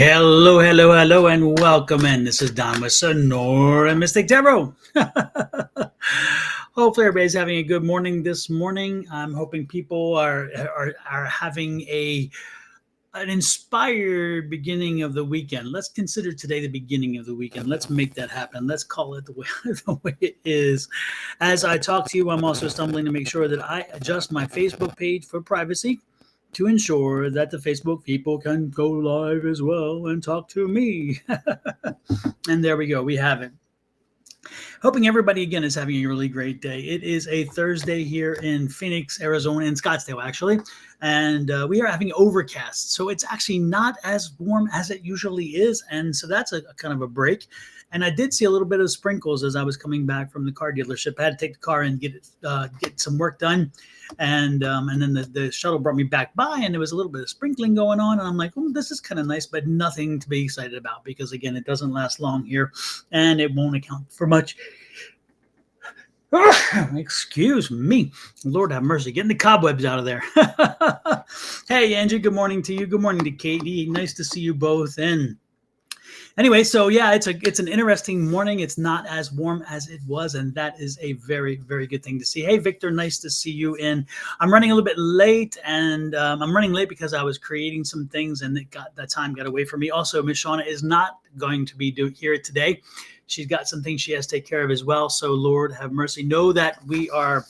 Hello, hello, hello, and welcome in. This is Don with Sonoran Mystic Tarot. Hopefully, everybody's having a good morning this morning. I'm hoping people are having an inspired beginning of the weekend. Let's consider today the beginning of the weekend. Let's make that happen. Let's call it the way it is. As I talk to you, I'm also stumbling to make sure that I adjust my Facebook page for privacy, to ensure that the Facebook people can go live as well and talk to me. And there we go. We have it. Hoping everybody again is having a really great day. It is a Thursday here in Phoenix, Arizona, in Scottsdale, actually. And we are having overcast. So it's actually not as warm as it usually is. And so that's a kind of a break. And I did see a little bit of sprinkles as I was coming back from the car dealership. I had to take the car and get some work done. And then the shuttle brought me back by, and there was a little bit of sprinkling going on. And I'm like, oh, this is kind of nice, but nothing to be excited about because, again, it doesn't last long here, and it won't account for much. Excuse me. Lord have mercy. Getting the cobwebs out of there. Hey, Angie, good morning to you. Good morning to Katie. Nice to see you both. And anyway, so yeah, it's an interesting morning. It's not as warm as it was, and that is a very, very good thing to see. Hey, Victor, nice to see you in. I'm running a little bit late, and I'm running late because I was creating some things, and that time got away from me. Also, Miss Shauna is not going to be here today. She's got some things she has to take care of as well. So Lord have mercy. Know that we are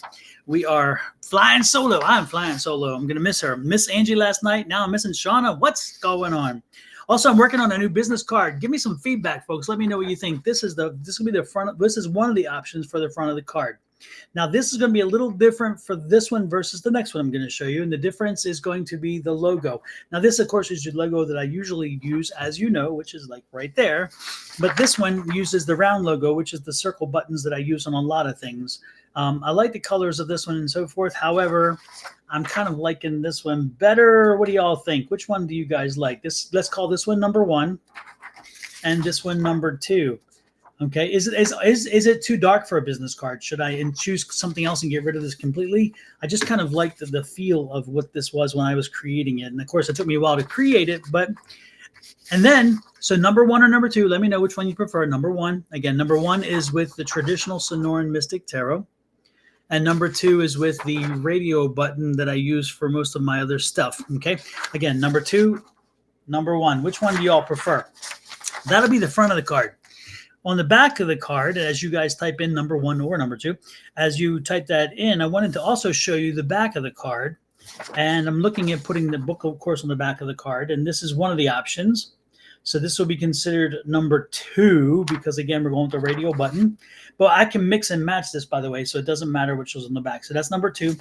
flying solo. I'm flying solo. I'm gonna miss her. Miss Angie last night. Now I'm missing Shauna. What's going on? Also, I'm working on a new business card. Give me some feedback, folks. Let me know what you think. This is will be the front. This is one of the options for the front of the card. Now, this is going to be a little different for this one versus the next one I'm going to show you. And the difference is going to be the logo. Now, this, of course, is the logo that I usually use, as you know, which is like right there. But this one uses the round logo, which is the circle buttons that I use on a lot of things. I like the colors of this one and so forth. However, I'm kind of liking this one better. What do y'all think? Which one do you guys like? Let's call this one number 1 and this one number 2. Okay, is it too dark for a business card? Should I choose something else and get rid of this completely? I just kind of liked the feel of what this was when I was creating it. And of course, it took me a while to create it, and then, so number 1 or number 2, let me know which one you prefer. Number 1, again, number 1 is with the traditional Sonoran Mystic Tarot. And number 2 is with the radio button that I use for most of my other stuff. Okay, again, number 2, number 1. Which one do y'all prefer? That'll be the front of the card. On the back of the card, as you guys type in number 1 or number 2, as you type that in, I wanted to also show you the back of the card. And I'm looking at putting the book, of course, on the back of the card. And this is one of the options. So this will be considered number 2 because, again, we're going with the radio button. But I can mix and match this, by the way, so it doesn't matter which was on the back. So that's number 2.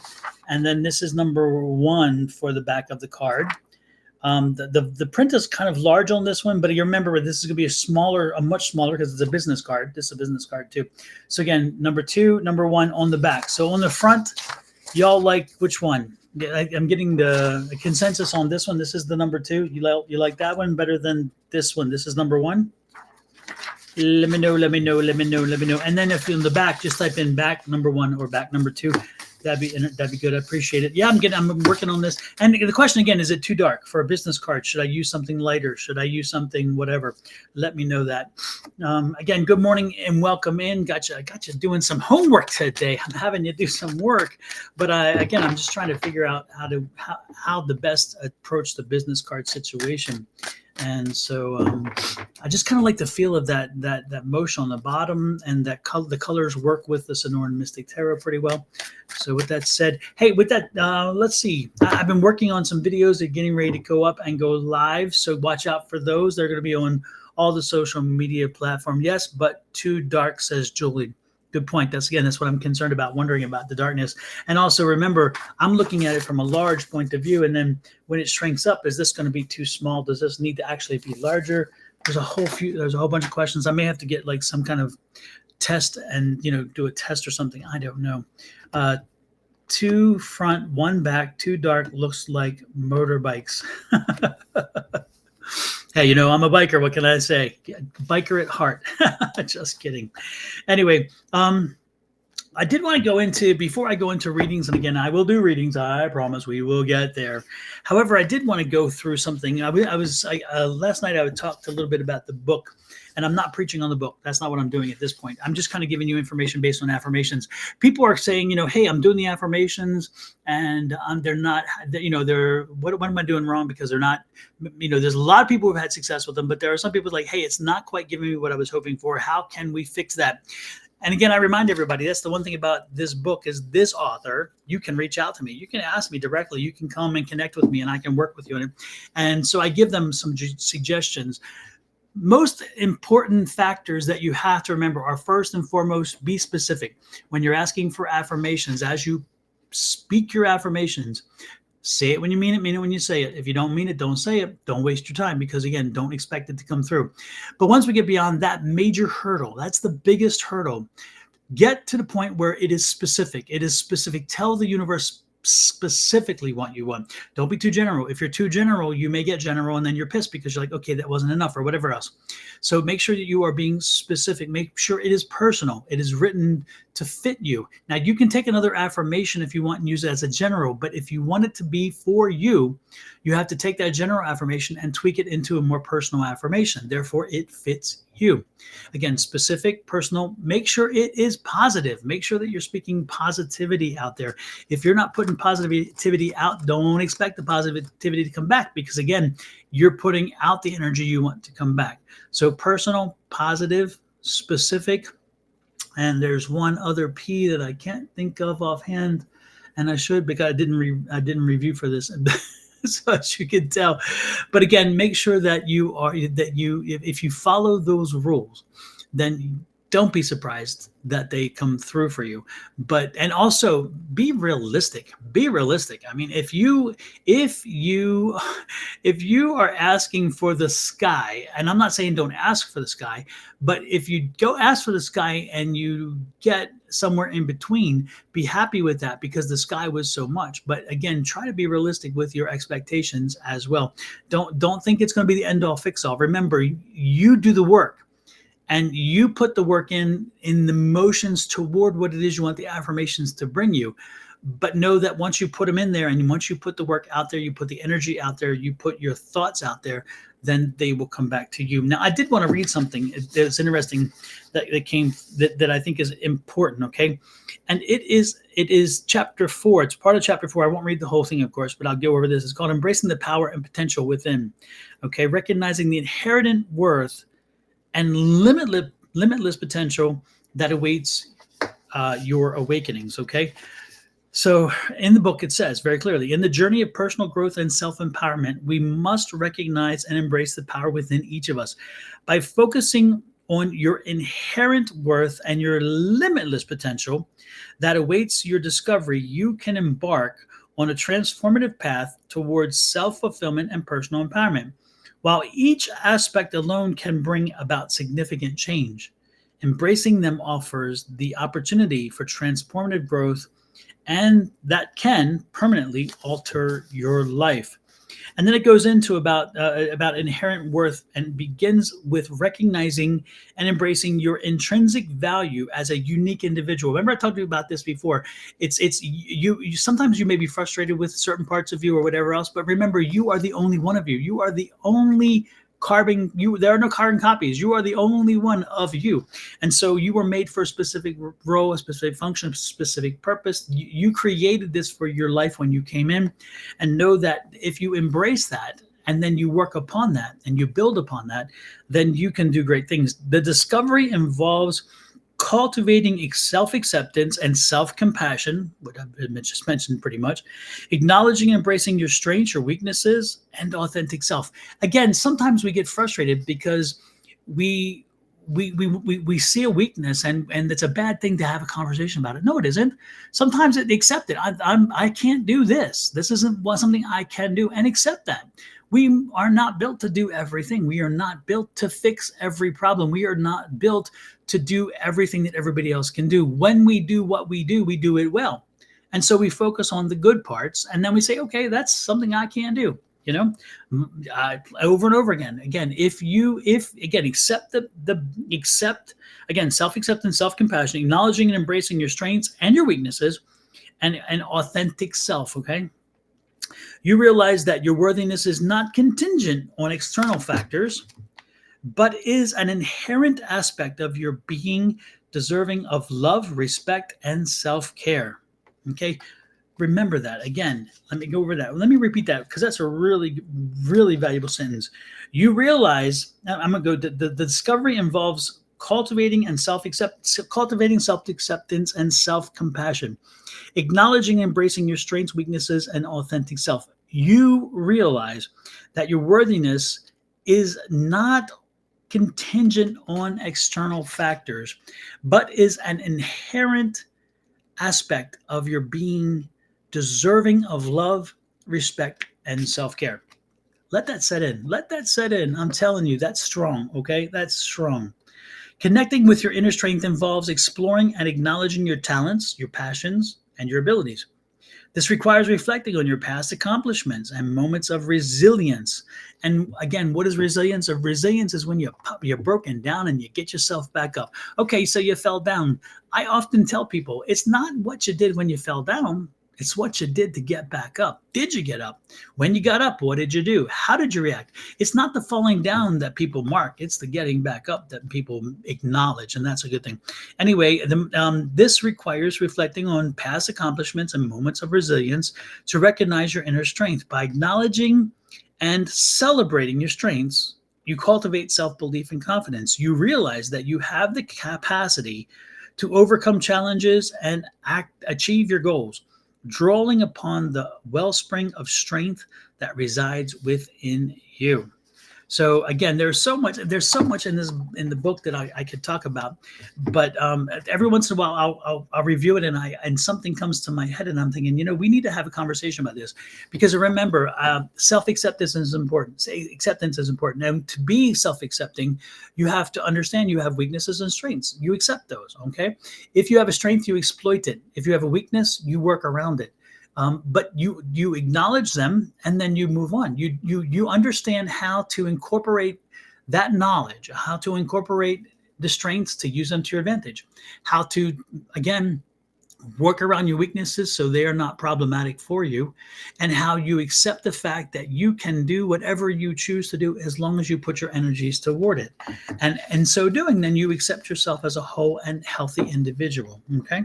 And then this is number 1 for the back of the card. The print is kind of large on this one, but you remember this is going to be a much smaller because it's a business card. This is a business card too. So again, number 2, number 1 on the back. So on the front, y'all like which one? I'm getting the consensus on this one. This is the number 2. You like that one better than this one? This is number 1. Let me know. And then if you're in the back, just type in back number 1 or back number 2. That'd be good. I appreciate it. Yeah, I'm working on this. And the question again, is it too dark for a business card? Should I use something lighter? Should I use something whatever? Let me know that. Again, good morning and welcome in. Got you doing some homework today. I'm having you do some work, but again, I'm just trying to figure out how the best approach the business card situation. And so I just kind of like the feel of that motion on the bottom, and the colors work with the Sonoran Mystic Tarot pretty well. So with that said, hey, with that, let's see. I've been working on some videos that are getting ready to go up and go live. So watch out for those. They're going to be on all the social media platforms. Yes, but too dark, says Julie. Good point. That's what I'm concerned about, wondering about the darkness. And also remember, I'm looking at it from a large point of view. And then when it shrinks up, is this going to be too small? Does this need to actually be larger? There's a whole bunch of questions. I may have to get like some kind of test and, do a test or something. I don't know. 2 front, 1 back, 2 dark, looks like motorbikes. Hey, I'm a biker. What can I say? Biker at heart. Just kidding. Anyway, I did want to go into, before I go into readings, and again, I will do readings. I promise we will get there. However, I did want to go through something. Last night I talked a little bit about the book, and I'm not preaching on the book. That's not what I'm doing at this point. I'm just kind of giving you information based on affirmations. People are saying, hey, I'm doing the affirmations, and they're not, what am I doing wrong? Because they're not, there's a lot of people who've had success with them, but there are some people like, hey, it's not quite giving me what I was hoping for. How can we fix that? And again, I remind everybody, that's the one thing about this book is this author, you can reach out to me. You can ask me directly. You can come and connect with me and I can work with you on it. And so I give them some suggestions. Most important factors that you have to remember are, first and foremost, be specific. When you're asking for affirmations, as you speak your affirmations, say it when you mean it when you say it. If you don't mean it, don't say it. Don't waste your time because, again, don't expect it to come through. But once we get beyond that major hurdle, that's the biggest hurdle, get to the point where it is specific. It is specific. Tell the universe specifically what you want. Don't be too general. If you're too general, you may get general and then you're pissed because you're like, okay, that wasn't enough or whatever else. So make sure that you are being specific. Make sure it is personal. It is written to fit you. Now, you can take another affirmation if you want and use it as a general, but if you want it to be for you, you have to take that general affirmation and tweak it into a more personal affirmation. Therefore, it fits you. Again, specific, personal, make sure it is positive. Make sure that you're speaking positivity out there. If you're not putting positivity out, don't expect the positivity to come back because, again, you're putting out the energy you want to come back. So personal, positive, specific, and there's one other P that I can't think of offhand, and I should because I didn't review for this. So as you can tell, but again, make sure that if you follow those rules, then don't be surprised that they come through for you. And also be realistic. Be realistic. I mean, if you are asking for the sky, and I'm not saying don't ask for the sky, but if you go ask for the sky and you get somewhere in between, be happy with that because the sky was so much. But again, try to be realistic with your expectations as well. Don't think it's going to be the end all fix all. Remember, you do the work. And you put the work in the motions toward what it is you want the affirmations to bring you. But know that once you put them in there and once you put the work out there, you put the energy out there, you put your thoughts out there, then they will come back to you. Now, I did want to read something that's interesting that I think is important, okay? And it is chapter 4. It's part of chapter 4. I won't read the whole thing, of course, but I'll go over this. It's called Embracing the Power and Potential Within, okay? Recognizing the inherent worth and limitless potential that awaits your awakenings, okay? So in the book, it says very clearly, in the journey of personal growth and self-empowerment, we must recognize and embrace the power within each of us. By focusing on your inherent worth and your limitless potential that awaits your discovery, you can embark on a transformative path towards self-fulfillment and personal empowerment. While each aspect alone can bring about significant change, embracing them offers the opportunity for transformative growth, and that can permanently alter your life. And then it goes into about inherent worth and begins with recognizing and embracing your intrinsic value as a unique individual. Remember, I talked to you about this before. It's you. Sometimes you may be frustrated with certain parts of you or whatever else, but remember, you are the only one of you. You are the only carbon. There are no carbon copies. You are the only one of you, and so you were made for a specific role, a specific function, a specific purpose. You created this for your life when you came in, and know that if you embrace that and then you work upon that and you build upon that, then you can do great things. The discovery involves cultivating self-acceptance and self-compassion, what I've just mentioned pretty much, acknowledging and embracing your strengths, your weaknesses, and authentic self. Again, sometimes we get frustrated because we see a weakness and it's a bad thing to have a conversation about it. No, it isn't. Sometimes accept it. I can't do this. This isn't something I can do, and accept that. We are not built to do everything. We are not built to fix every problem. We are not built to do everything that everybody else can do. When we do what we do it well. And so we focus on the good parts, and then we say, okay, that's something I can do. You know, over and over again. Again, if again accept accept again self acceptance, self compassion, acknowledging and embracing your strengths and your weaknesses, and an authentic self. Okay, you realize that your worthiness is not contingent on external factors, but is an inherent aspect of your being, deserving of love, respect, and self care. Okay, remember that. Again, let me go over that. Let me repeat that because that's a really, really valuable sentence. You realize, I'm going to go, the discovery involves cultivating self-acceptance and self-compassion, acknowledging and embracing your strengths, weaknesses, and authentic self. You realize that your worthiness is not contingent on external factors, but is an inherent aspect of your being, deserving of love, respect, and self care. Let that set in. Let that set in. I'm telling you, that's strong. Okay. That's strong. Connecting with your inner strength involves exploring and acknowledging your talents, your passions, and your abilities. This requires reflecting on your past accomplishments and moments of resilience. And again, what is resilience? Resilience is when you're broken down and you get yourself back up. Okay, so you fell down. I often tell people it's not what you did when you fell down. It's what you did to get back up. Did you get up? When you got up, what did you do? How did you react? It's not the falling down that people mark. It's the getting back up that people acknowledge, and that's a good thing. Anyway, this requires reflecting on past accomplishments and moments of resilience to recognize your inner strength. By acknowledging and celebrating your strengths, you cultivate self-belief and confidence. You realize that you have the capacity to overcome challenges and achieve your goals, drawing upon the wellspring of strength that resides within you. So again, there's so much in the book that I could talk about, but every once in a while I'll review it and something comes to my head and I'm thinking, we need to have a conversation about this, because remember, self-acceptance is important. Acceptance is important, and to be self-accepting, you have to understand you have weaknesses and strengths. You accept those. Okay, if you have a strength, you exploit it. If you have a weakness, you work around it. But you acknowledge them and then you move on. You understand how to incorporate that knowledge, how to incorporate the strengths to use them to your advantage, how to, again, work around your weaknesses so they are not problematic for you, and how you accept the fact that you can do whatever you choose to do as long as you put your energies toward it. And in so doing, then you accept yourself as a whole and healthy individual. Okay.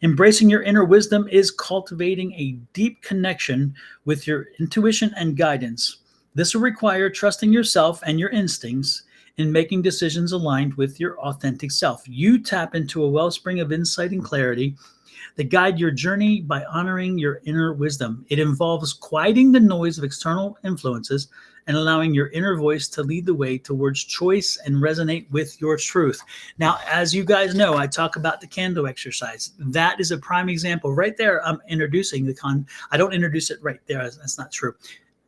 Embracing your inner wisdom is cultivating a deep connection with your intuition and guidance. This will require trusting yourself and your instincts in making decisions aligned with your authentic self. You tap into a wellspring of insight and clarity that guide your journey by honoring your inner wisdom. It involves quieting the noise of external influences and allowing your inner voice to lead the way towards choice and resonate with your truth. Now, as you guys know, I talk about the candle exercise. That is a prime example. Right there, I'm introducing I don't introduce it right there. That's not true.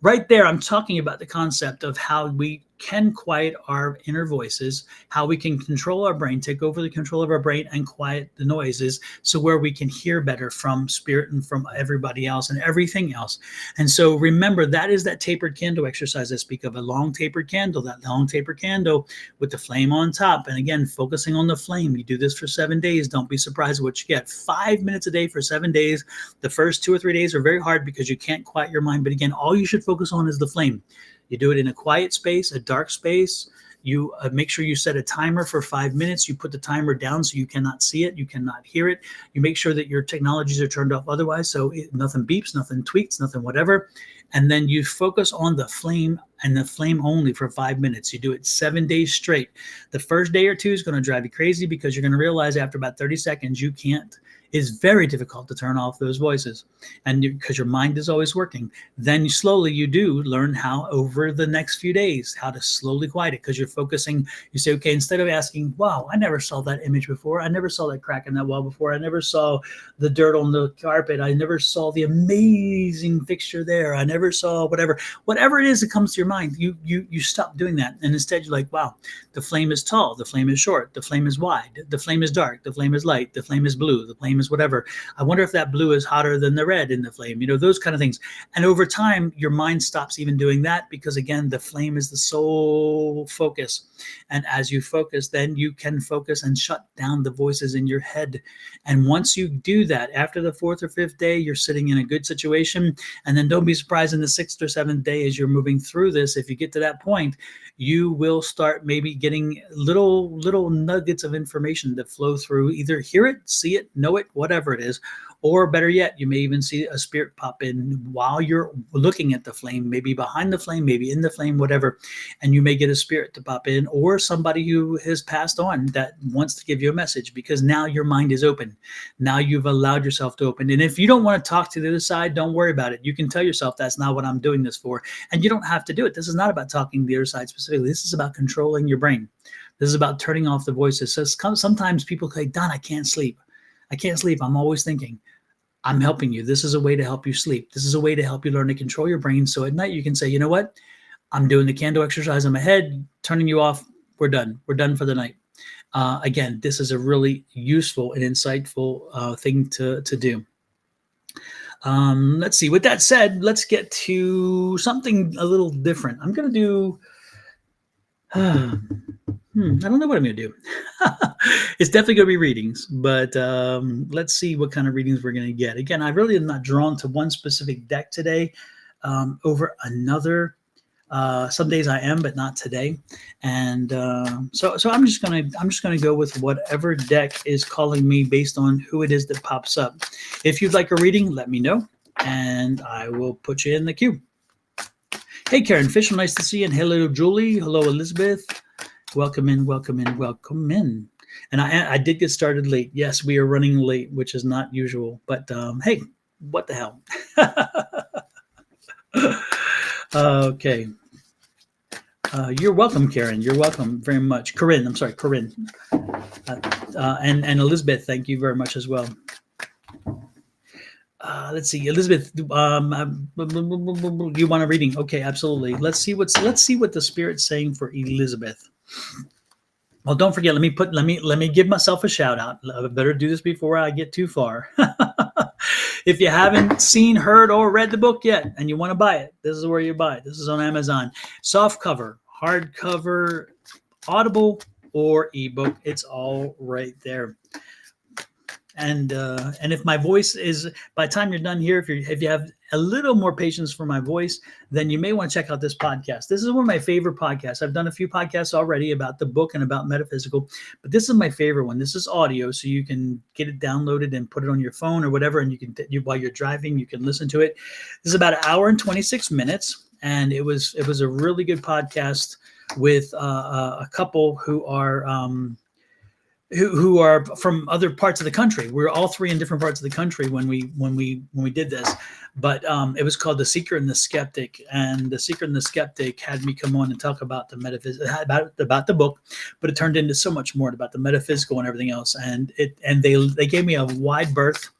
Right there, I'm talking about the concept of how we can quiet our inner voices, how we can control our brain, take over the control of our brain and quiet the noises, so where we can hear better from spirit and from everybody else and everything else. And so remember, that is that tapered candle exercise I speak of, a long tapered candle, that long tapered candle with the flame on top. And again, focusing on the flame. You do this for 7 days. Don't be surprised what you get. 5 minutes a day for 7 days. The first 2 or 3 days are very hard because you can't quiet your mind. But again, all you should focus on is the flame. You do it in a quiet space, a dark space. You make sure you set a timer for 5 minutes. You put the timer down so you cannot see it, you cannot hear it. You make sure that your technologies are turned off otherwise, so nothing beeps, nothing tweaks, nothing whatever. And then you focus on the flame and the flame only for 5 minutes. You do it 7 days straight. The first day or two is going to drive you crazy because you're going to realize after about 30 seconds you can't. It's very difficult to turn off those voices, and because your mind is always working. Then slowly you do learn how, over the next few days, how to slowly quiet it, because you're focusing. You say, okay, instead of asking, wow, I never saw that image before. I never saw that crack in that wall before. I never saw the dirt on the carpet. I never saw the amazing fixture there. I never saw whatever it is that comes to your mind. You stop doing that, and instead you're like, wow, The flame is tall, the flame is short, the flame is wide, the flame is dark, the flame is light, the flame is blue, the flame is whatever. I wonder if that blue is hotter than the red in the flame, those kind of things. And over time, your mind stops even doing that, because again, the flame is the sole focus. And as you focus, then you can focus and shut down the voices in your head. And once you do that, after the 4th or 5th day, you're sitting in a good situation. And then don't be surprised in the 6th or 7th day, as you're moving through this, if you get to that point, you will start maybe getting little nuggets of information that flow through. Either hear it, see it, know it, whatever it is, or better yet, you may even see a spirit pop in while you're looking at the flame, maybe behind the flame, maybe in the flame, whatever. And you may get a spirit to pop in, or somebody who has passed on that wants to give you a message, because now your mind is open. Now you've allowed yourself to open. And if you don't want to talk to the other side, don't worry about it. You can tell yourself that's not what I'm doing this for. And you don't have to do it. This is not about talking to the other side specifically. This is about controlling your brain. This is about turning off the voices. So sometimes people say, Don, I can't sleep. I can't sleep. I'm always thinking. I'm helping you. This is a way to help you sleep. This is a way to help you learn to control your brain. So at night you can say, you know what? I'm doing the candle exercise in my head, turning you off. We're done. We're done for the night. Again, this is a really useful and insightful thing to do. Let's see. With that said, let's get to something a little different. I'm going to do... I don't know what I'm going to do. It's definitely going to be readings, but let's see what kind of readings we're going to get. Again, I really am not drawn to one specific deck today over another. Some days I am, but not today. And so I'm just gonna go with whatever deck is calling me based on who it is that pops up. If you'd like a reading, let me know, and I will put you in the queue. Hey, Karen Fisher, nice to see you. And hello, Julie. Hello, Elizabeth. Welcome in, welcome in, welcome in. And I did get started late. Yes, we are running late, which is not usual. But hey, what the hell? Okay. You're welcome, Karen. You're welcome very much. Corinne, I'm sorry, Corinne. And Elizabeth, thank you very much as well. Let's see, Elizabeth, you want a reading? Okay, absolutely. Let's see what the Spirit's saying for Elizabeth. Well, don't forget. Let me give myself a shout out. I better do this before I get too far. If you haven't seen, heard, or read the book yet, and you want to buy it, this is where you buy it. This is on Amazon. Soft cover, hardcover, Audible, or ebook. It's all right there. And if my voice is, by the time you're done here, if you have a little more patience for my voice, then you may want to check out this podcast. This is one of my favorite podcasts. I've done a few podcasts already about the book and about metaphysical, but this is my favorite one. This is audio, so you can get it downloaded and put it on your phone or whatever, and while you're driving, you can listen to it. This is about an hour and 26 minutes, and it was a really good podcast with a couple who are who are from other parts of the country. We're all three in different parts of the country when we did this, but it was called The Seeker and the Skeptic. And The Seeker and the Skeptic had me come on and talk about the metaphysics, about the book, but it turned into so much more about the metaphysical and everything else. And they gave me a wide berth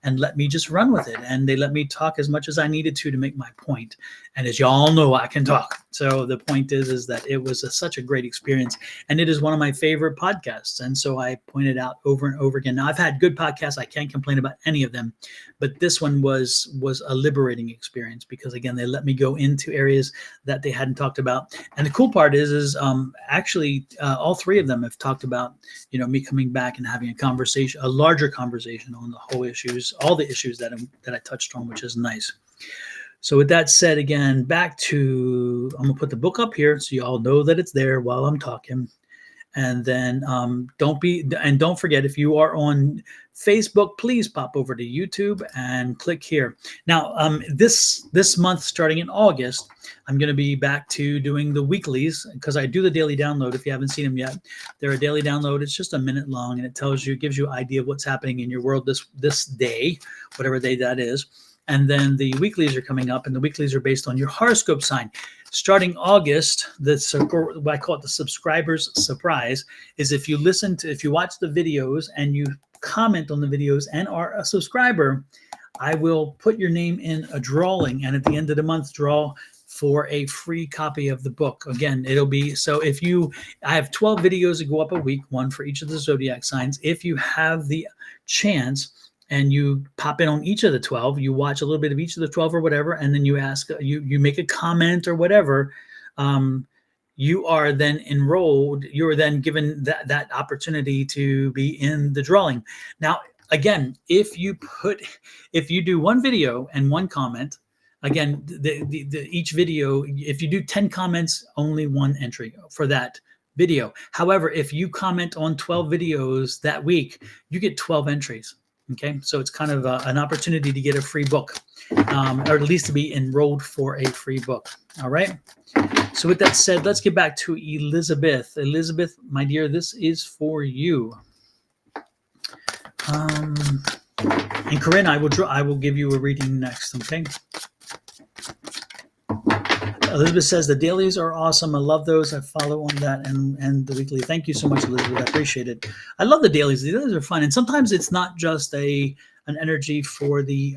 and let me just run with it. And they let me talk as much as I needed to make my point. And as y'all know, I can talk. So the point is that it was such a great experience. And it is one of my favorite podcasts. And so I pointed out over and over again. Now, I've had good podcasts. I can't complain about any of them. But this one was a liberating experience because, again, they let me go into areas that they hadn't talked about. And the cool part is actually all three of them have talked about, me coming back and having a larger conversation on the whole issues, all the issues that I touched on, which is nice. So with that said, again, back to, I'm gonna put the book up here so you all know that it's there while I'm talking. And then don't forget, if you are on Facebook, please pop over to YouTube and click here. Now, this month, starting in August, I'm going to be back to doing the weeklies because I do the daily download. If you haven't seen them yet, they're a daily download. It's just a minute long, and it gives you an idea of what's happening in your world this day, whatever day that is. And then the weeklies are coming up, and the weeklies are based on your horoscope sign. Starting August, what I call it the subscribers surprise is if you watch the videos and you comment on the videos and are a subscriber, I will put your name in a drawing, and at the end of the month, draw for a free copy of the book. Again, it'll be, so if you, I have 12 videos that go up a week, one for each of the zodiac signs. If you have the chance and you pop in on each of the 12, you watch a little bit of each of the 12 or whatever, and then you ask, you make a comment or whatever, you are then enrolled, you're then given that opportunity to be in the drawing. Now, again, if you do one video and one comment, again, each video, if you do 10 comments, only one entry for that video. However, if you comment on 12 videos that week, you get 12 entries. Okay, so it's kind of an opportunity to get a free book, or at least to be enrolled for a free book. All right. So with that said, let's get back to Elizabeth. Elizabeth, my dear, this is for you. And Corinne, I will give you a reading next. Okay. Elizabeth says the dailies are awesome. I love those. I follow on that and the weekly. Thank you so much, Elizabeth. I appreciate it. I love the dailies. The dailies are fun, and sometimes it's not just an energy for the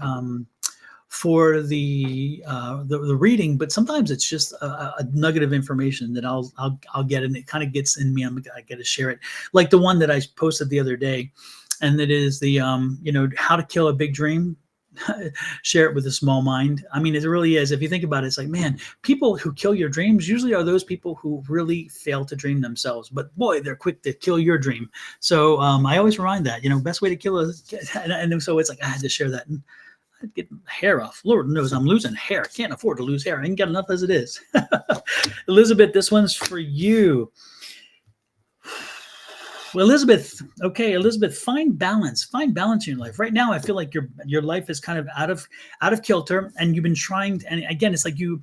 reading, but sometimes it's just a nugget of information that I'll get, and it kind of gets in me. I got to share it, like the one that I posted the other day, and that is the how to kill a big dream. Share it with a small mind. I mean, it really is. If you think about it, it's like, man, people who kill your dreams usually are those people who really fail to dream themselves. But boy, they're quick to kill your dream. So I always remind that, best way to kill and so it's like I had to share that. And I'd get hair off. Lord knows I'm losing hair. I can't afford to lose hair. I ain't got enough as it is. Elizabeth, this one's for you. Well, Elizabeth, okay, Elizabeth, find balance in your life. Right now, I feel like your life is kind of out of kilter, and you've been trying. And again, it's like you're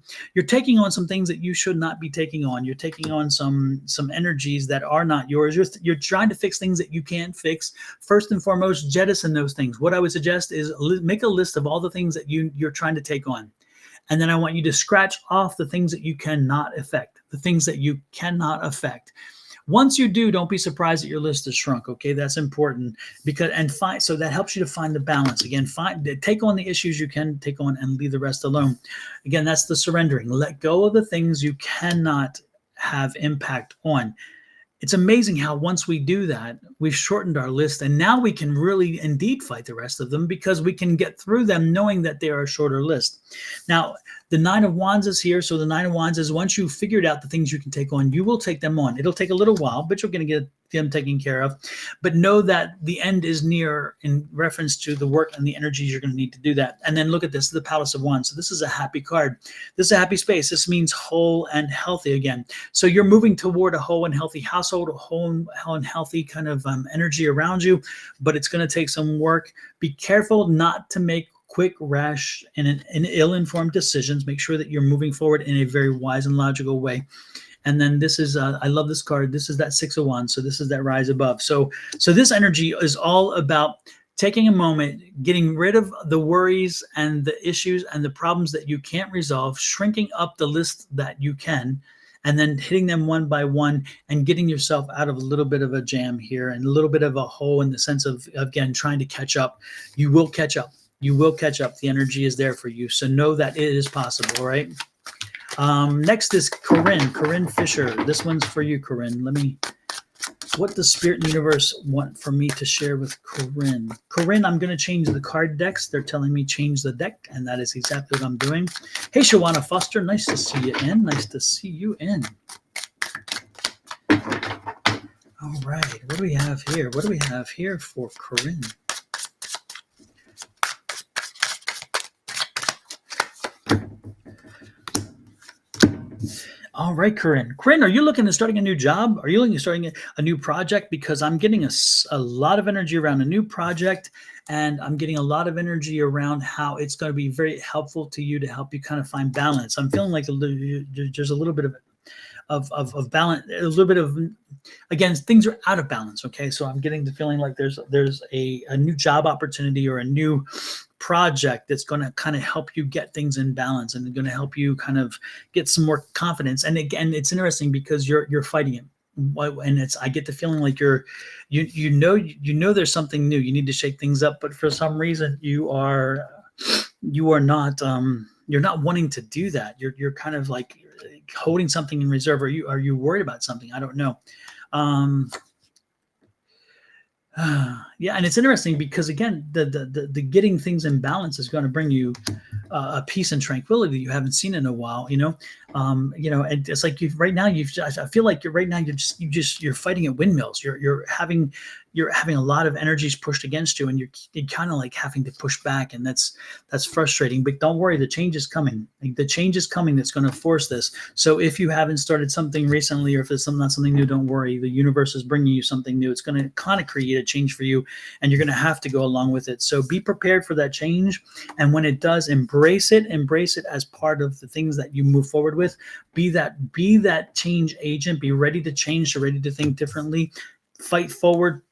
taking on some things that you should not be taking on. You're taking on some energies that are not yours. You're trying to fix things that you can't fix. First and foremost, jettison those things. What I would suggest is make a list of all the things that you're trying to take on, and then I want you to scratch off the things that you cannot affect. The things that you cannot affect. Once you do, don't be surprised that your list is shrunk. Okay, that's important so that helps you to find the balance. Again, take on the issues you can take on and leave the rest alone. Again, that's the surrendering. Let go of the things you cannot have impact on. It's amazing how once we do that, we've shortened our list, and now we can really indeed fight the rest of them because we can get through them knowing that they are a shorter list. Now, the Nine of Wands is here. So the Nine of Wands is once you've figured out the things you can take on, you will take them on. It'll take a little while, but you're going to get them taken care of. But know that the end is near in reference to the work and the energies you're going to need to do that. And then look at this, the Palace of Wands. So this is a happy card. This is a happy space. This means whole and healthy again. So you're moving toward a whole and healthy household, a whole and healthy kind of energy around you, but it's going to take some work. Be careful not to make quick, rash, and ill-informed decisions. Make sure that you're moving forward in a very wise and logical way. And then this is, I love this card. This is that Six of Wands. So this is that rise above. So this energy is all about taking a moment, getting rid of the worries and the issues and the problems that you can't resolve, shrinking up the list that you can, and then hitting them one by one and getting yourself out of a little bit of a jam here and a little bit of a hole in the sense of, again, trying to catch up. You will catch up. You will catch up. The energy is there for you. So know that it is possible, right? Next is Corinne Fisher. This one's for you, Corinne. What does Spirit and Universe want for me to share with Corinne? Corinne, I'm going to change the card decks. They're telling me change the deck, and that is exactly what I'm doing. Hey, Shawana Foster, nice to see you in. Nice to see you in. All right, what do we have here? What do we have here for Corinne? All right, Corinne. Corinne, are you looking at starting a new job? Are you looking at starting a new project? Because I'm getting a lot of energy around a new project, and I'm getting a lot of energy around how it's going to be very helpful to you to help you kind of find balance. I'm feeling like there's a little bit of balance, a little bit of, again, things are out of balance. Okay, so I'm getting the feeling like there's a new job opportunity or a new project that's going to kind of help you get things in balance and going to help you kind of get some more confidence. And again, it's interesting because you're fighting it, and I get the feeling like you know there's something new. You need to shake things up, but for some reason you are not you're not wanting to do that. You're kind of like holding something in reserve. Are you worried about something? I don't know. Um, yeah, and it's interesting because again, the getting things in balance is going to bring you a peace and tranquility you haven't seen in a while. And it's like right now I feel like right now you're fighting at windmills. You're having a lot of energies pushed against you, and you're kind of like having to push back, and that's frustrating. But don't worry, the change is coming. Like, the change is coming that's going to force this. So if you haven't started something recently, or if it's not something new, don't worry. The universe is bringing you something new. It's going to kind of create a change for you, and you're going to have to go along with it. So be prepared for that change, and when it does, embrace it as part of the things that you move forward with. Be that change agent. Be ready to change, ready to think differently, fight forward,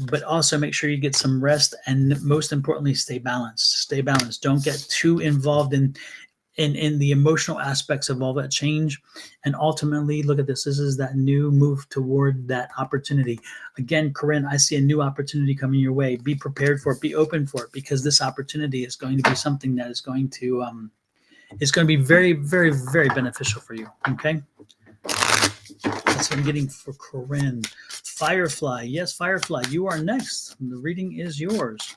but also make sure you get some rest, and most importantly, stay balanced. Don't get too involved in the emotional aspects of all that change. And ultimately, look at this. This is that new move toward that opportunity. Again, Corinne, I see a new opportunity coming your way. Be prepared for it. Be open for it, because this opportunity is going to be something that is going to be very, very, very beneficial for you. Okay. That's what I'm getting for Corinne. Firefly. Yes, Firefly, you are next. The reading is yours.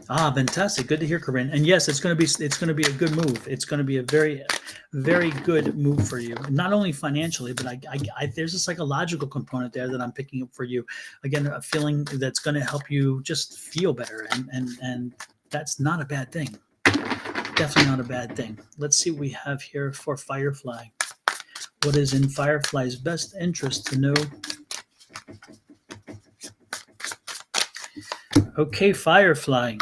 Fantastic. Good to hear, Corinne. And yes, it's going to be a good move. It's going to be a very, very good move for you. Not only financially, but there's a psychological component there that I'm picking up for you. Again, a feeling that's going to help you just feel better, and that's not a bad thing. Definitely not a bad thing. Let's see what we have here for Firefly. What is in Firefly's best interest to know? Okay, Firefly.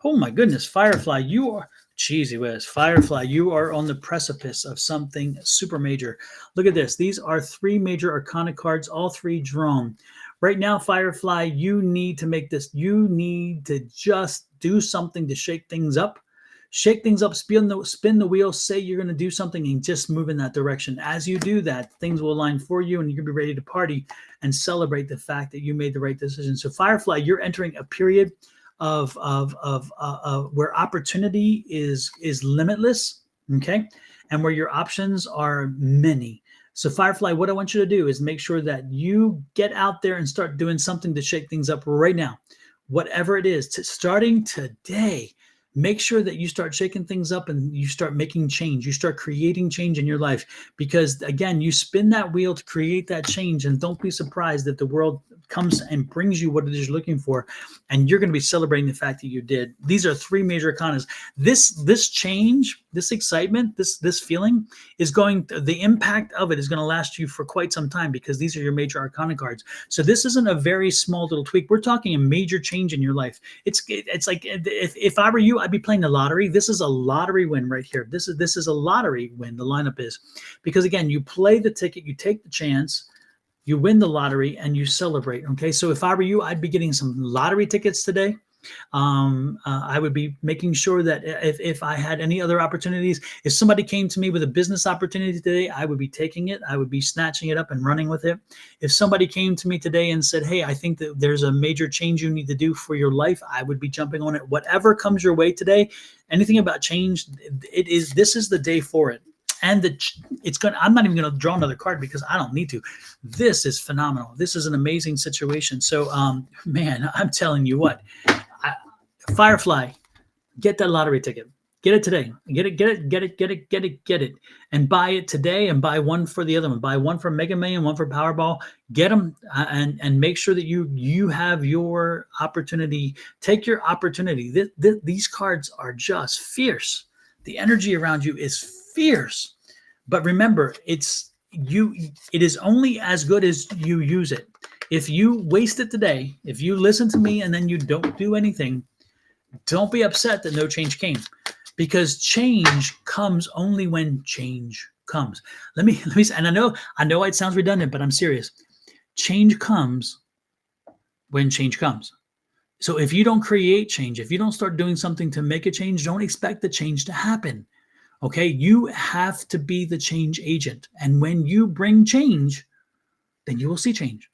Oh my goodness, Firefly, you are cheesy whiz. Firefly, you are on the precipice of something super major. Look at this. These are 3 major arcana cards, all 3 drawn. Right now, Firefly, you need to make this. You need to just do something to shake things up. Shake things up, spin the wheel, say you're going to do something, and just move in that direction. As you do that, things will align for you, and you're going to be ready to party and celebrate the fact that you made the right decision. So Firefly, you're entering a period of where opportunity is limitless, okay, and where your options are many. So Firefly, what I want you to do is make sure that you get out there and start doing something to shake things up right now. Whatever it is, starting today, make sure that you start shaking things up and you start making change. You start creating change in your life, because again, you spin that wheel to create that change, and don't be surprised that the world comes and brings you what it is you're looking for, and you're going to be celebrating the fact that you did. These are 3 major arcanas. This change, this excitement, this feeling is the impact of it is going to last you for quite some time, because these are your major arcana cards. So this isn't a very small little tweak. We're talking a major change in your life. It's like if I were you, I'd be playing the lottery. This is a lottery win right here. This is a lottery win. The lineup is, because again, you play the ticket, you take the chance, you win the lottery, and you celebrate. Okay, so if I were you, I'd be getting some lottery tickets today. I would be making sure that if I had any other opportunities, if somebody came to me with a business opportunity today, I would be taking it. I would be snatching it up and running with it. If somebody came to me today and said, hey, I think that there's a major change you need to do for your life, I would be jumping on it. Whatever comes your way today, anything about change, this is the day for it. And I'm not even going to draw another card because I don't need to. This is phenomenal. This is an amazing situation. So, man, I'm telling you what, Firefly, get that lottery ticket. Get it today. Get it. And buy it today, and buy one for the other one. Buy one for Mega Million, one for Powerball. Get them and make sure that you have your opportunity. Take your opportunity. These cards are just fierce. The energy around you is fierce. But remember, it is only as good as you use it. If you waste it today, if you listen to me and then you don't do anything, don't be upset that no change came, because change comes only when change comes. Let me and I know it sounds redundant, but I'm serious. Change comes when change comes. So if you don't create change, if you don't start doing something to make a change, don't expect the change to happen. Okay, you have to be the change agent. And when you bring change, then you will see change.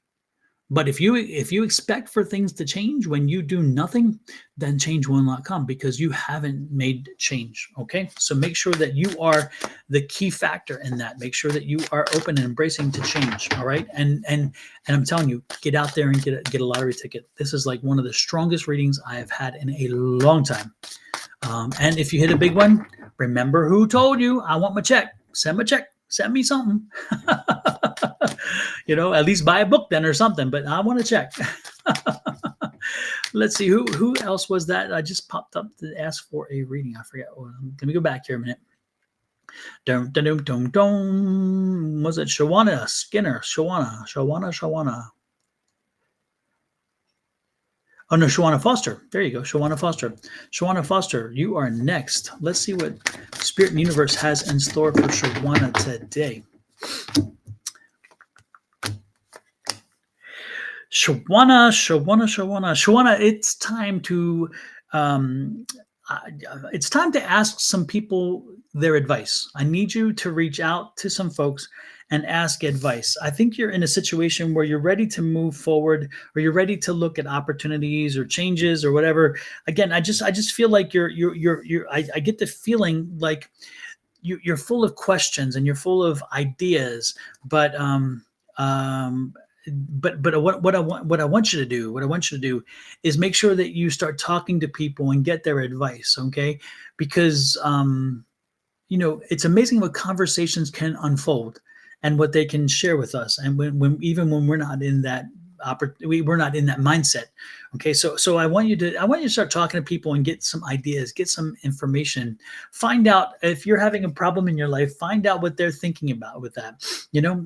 But if you expect for things to change when you do nothing, then change will not come because you haven't made change. Okay, so make sure that you are the key factor in that. Make sure that you are open and embracing to change. All right, and I'm telling you, get out there and get a lottery ticket. This is like one of the strongest readings I have had in a long time. And if you hit a big one, remember who told you. I want my check. Send my check. Send me something. At least buy a book then or something. But I want to check. Let's see who else was that. I just popped up to ask for a reading. I forget. Let me go back here a minute. Dum dum dum dum dum. Was it Shawana Skinner? Shawana. Oh no, Shawana Foster. There you go, Shawana Foster. Shawana Foster, you are next. Let's see what Spirit and Universe has in store for Shawana today. Shawana, it's time to ask some people their advice. I need you to reach out to some folks and ask advice. I think you're in a situation where you're ready to move forward, or you're ready to look at opportunities or changes or whatever. Again, I just feel like I get the feeling like you're full of questions and you're full of ideas, but what I want you to do is make sure that you start talking to people and get their advice, okay? Because it's amazing what conversations can unfold and what they can share with us, and when we're not in that we're not in that mindset. Okay, so I want you to start talking to people and get some ideas, get some information, find out if you're having a problem in your life, find out what they're thinking about with that,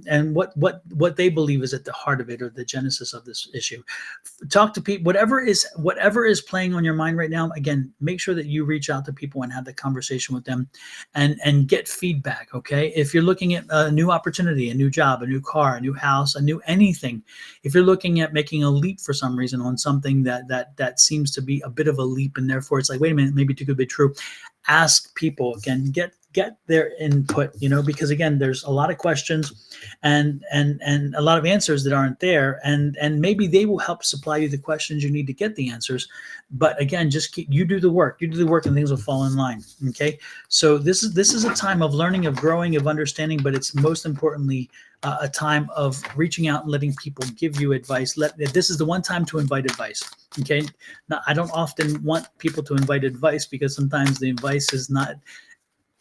and what they believe is at the heart of it, or the genesis of this issue. Talk to people, whatever is playing on your mind right now. Again, make sure that you reach out to people and have the conversation with them, and get feedback. Okay, if you're looking at a new opportunity, a new job, a new car, a new house, a new anything, if you're looking at making a leap for some reason on something that seems to be a bit of a leap, and therefore it's like, wait a minute, maybe too good to be true. Ask people again, get their input, because again, there's a lot of questions and a lot of answers that aren't there, and maybe they will help supply you the questions you need to get the answers. But again, just you do the work, and things will fall in line. Okay, so this is a time of learning, of growing, of understanding, but it's most importantly a time of reaching out and letting people give you advice. This is the one time to invite advice. Okay, now, I don't often want people to invite advice, because sometimes the advice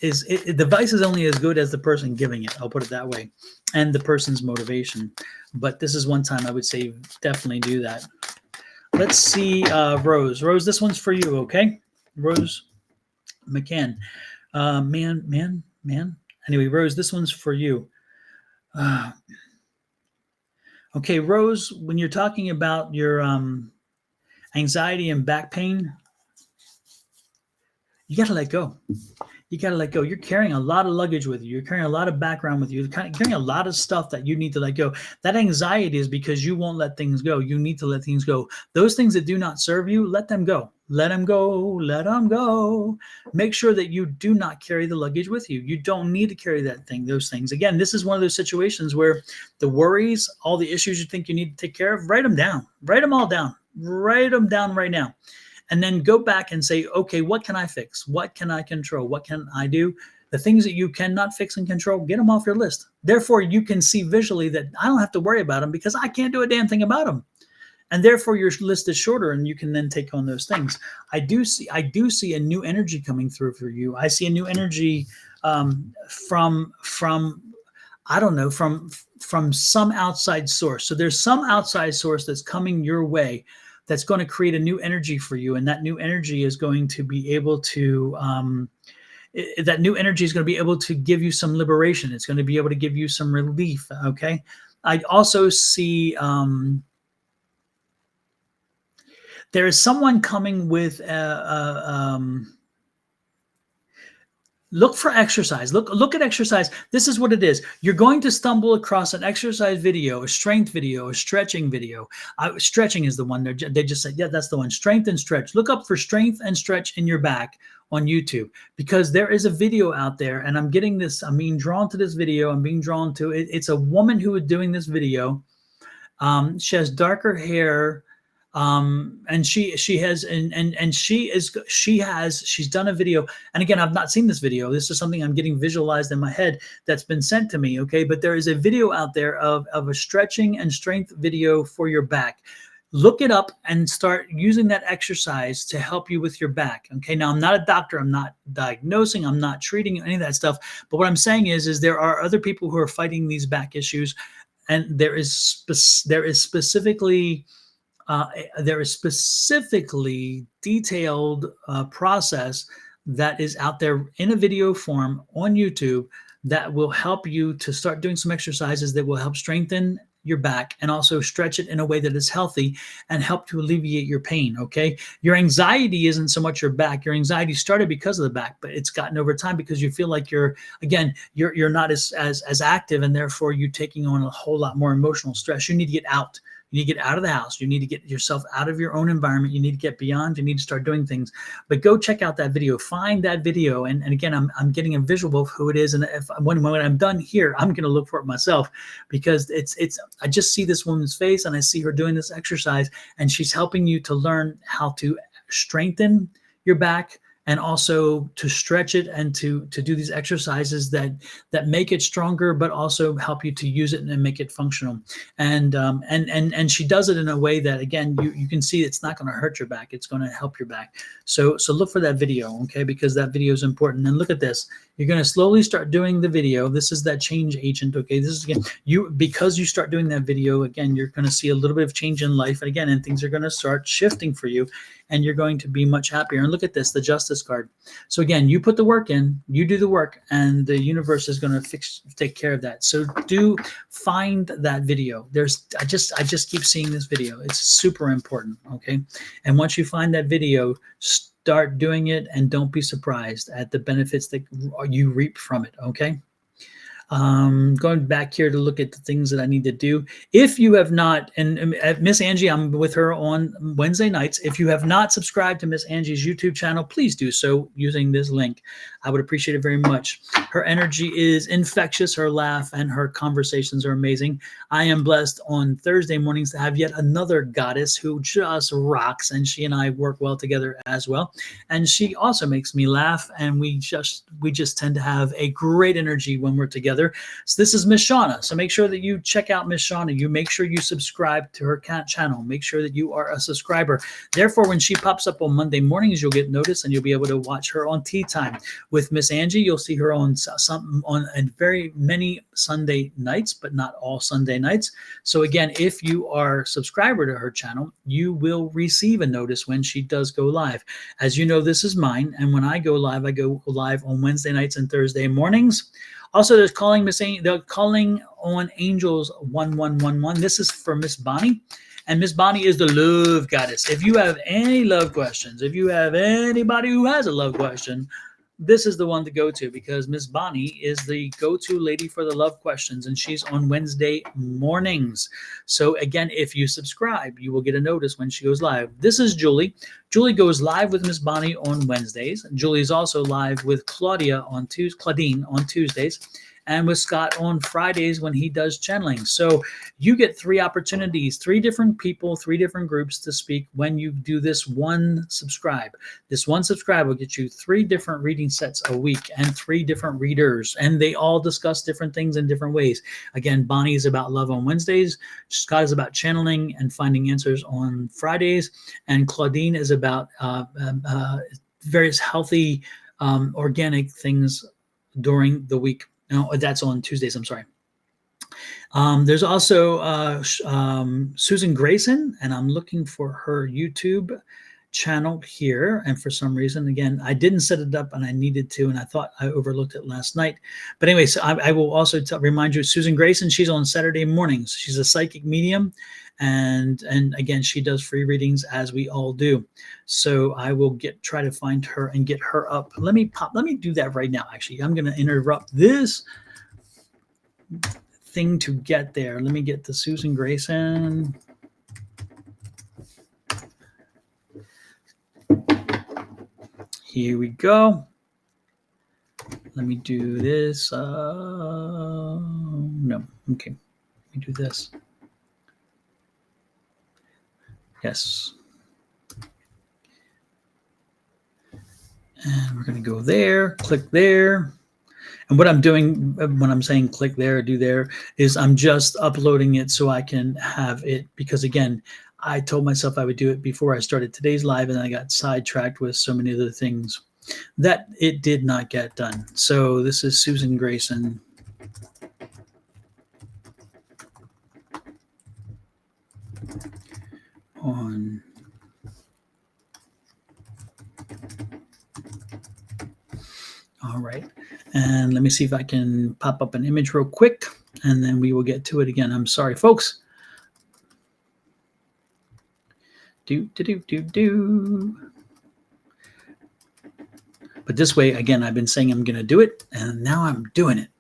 the advice is only as good as the person giving it. I'll put it that way, and the person's motivation. But this is one time I would say definitely do that. Let's see, Rose. Rose, this one's for you. Okay, Rose McCann. Man. Anyway, Rose, this one's for you. Okay, Rose, when you're talking about your anxiety and back pain, you got to let go. You're carrying a lot of luggage with you. You're carrying a lot of background with you. You're carrying a lot of stuff that you need to let go. That anxiety is because you won't let things go. You need to let things go. Those things that do not serve you, let them go. Let them go. Let them go. Make sure that you do not carry the luggage with you. You don't need to carry those things. Again, this is one of those situations where the worries, all the issues you think you need to take care of, write them down. Write them all down. Write them down right now. And then go back and say, okay, what can I fix? What can I control? What can I do? The things that you cannot fix and control, get them off your list. Therefore, you can see visually that I don't have to worry about them because I can't do a damn thing about them. And therefore, your list is shorter, and you can then take on those things. I do see a new energy coming through for you. I see a new energy from I don't know, from some outside source. So there's some outside source that's coming your way, that's going to create a new energy for you. And that new energy is going to be able to, be able to give you some liberation. It's going to be able to give you some relief. Okay. I also see, there is someone coming with, look for exercise. Look at exercise. This is what it is. You're going to stumble across an exercise video, a strength video, a stretching video. Stretching is the one. They just said, yeah, that's the one. Strength and stretch. Look up for strength and stretch in your back on YouTube, because there is a video out there, and I'm being drawn to this video. I'm being drawn to it. It's a woman who is doing this video. She has darker hair, and she's done a video. And again, I've not seen this video. This is something I'm getting visualized in my head that's been sent to me. Okay, but there is a video out there of a stretching and strength video for your back. Look it up and start using that exercise to help you with your back. Okay. Now, I'm not a doctor. I'm not diagnosing. I'm not treating any of that stuff. But what I'm saying is there are other people who are fighting these back issues, and there is specifically detailed process that is out there in a video form on YouTube that will help you to start doing some exercises that will help strengthen your back and also stretch it in a way that is healthy and help to alleviate your pain. Okay. Your anxiety isn't so much your back. Your anxiety started because of the back, but it's gotten over time because you feel like you're not as active, and therefore you're taking on a whole lot more emotional stress. You need to get out. You need to get out of the house. You need to get yourself out of your own environment. You need to get beyond. You need to start doing things. But go check out that video. Find that video. And again, I'm getting a visual of who it is. And when I'm done here, I'm going to look for it myself, because I just see this woman's face and I see her doing this exercise, and she's helping you to learn how to strengthen your back, and also to stretch it, and to do these exercises that make it stronger, but also help you to use it and make it functional. And she does it in a way that, again, you can see it's not going to hurt your back. It's going to help your back. So look for that video, okay, because that video is important. And look at this. You're going to slowly start doing the video. This is that change agent, okay? This is, again, because you start doing that video, again, you're going to see a little bit of change in life, and again, and things are going to start shifting for you, and you're going to be much happier. And look at this, the Justice card. So again, you put the work in, you do the work, and the universe is going to take care of that. So do find that video. I just keep seeing this video. It's super important, okay? And once you find that video, start doing it, and don't be surprised at the benefits that you reap from it, okay? Going back here to look at the things that I need to do. If you have not, and Miss Angie, I'm with her on Wednesday nights. If you have not subscribed to Miss Angie's YouTube channel, please do so using this link. I would appreciate it very much. Her energy is infectious. Her laugh and her conversations are amazing. I am blessed on Thursday mornings to have yet another goddess who just rocks, and she and I work well together as well. And she also makes me laugh, and we just tend to have a great energy when we're together. So this is Miss Shauna. So make sure that you check out Miss Shauna. You make sure you subscribe to her channel. Make sure that you are a subscriber. Therefore, when she pops up on Monday mornings, you'll get notice, and you'll be able to watch her on Tea Time with Miss Angie. You'll see her on very many Sunday nights, but not all Sunday nights. So again, if you are a subscriber to her channel, you will receive a notice when she does go live. As you know, this is mine, and when I go live on Wednesday nights and Thursday mornings. Also, there's Calling on Angels 1111. This is for Miss Bonnie. And Miss Bonnie is the love goddess. If you have any love questions, if you have anybody who has a love question, this is the one to go to, because Miss Bonnie is the go-to lady for the love questions, and she's on Wednesday mornings. So again, if you subscribe, you will get a notice when she goes live. This is Julie. Julie goes live with Miss Bonnie on Wednesdays. Julie is also live with Claudine on Tuesdays, and with Scott on Fridays when he does channeling. So you get 3 opportunities, 3 different people, 3 different groups to speak when you do this one subscribe. This one subscribe will get you 3 different reading sets a week and 3 different readers, and they all discuss different things in different ways. Again, Bonnie is about love on Wednesdays, Scott is about channeling and finding answers on Fridays, and Claudine is about various healthy, organic things during the week. No, that's on Tuesdays. I'm sorry. There's also Susan Grayson, and I'm looking for her YouTube channel here. And for some reason, again, I didn't set it up, and I needed to, and I thought I overlooked it last night. But anyway, so I will also remind you, Susan Grayson, she's on Saturday mornings. She's a psychic medium. And again, she does free readings, as we all do. So I will try to find her and get her up. Let me do that right now. Actually, I'm going to interrupt this thing to get there. Let me get to Susan Grayson. Here we go. Let me do this. No. Okay. Let me do this. Yes. And we're going to go there, click there. And what I'm doing when I'm saying click there, do there, is I'm just uploading it so I can have it. Because again, I told myself I would do it before I started today's live, and I got sidetracked with so many other things that it did not get done. So this is Susan Grayson. On all right, and let me see if I can pop up an image real quick, and then we will get to it again. I'm sorry, folks. But this way, again, I've been saying I'm going to do it, and now I'm doing it.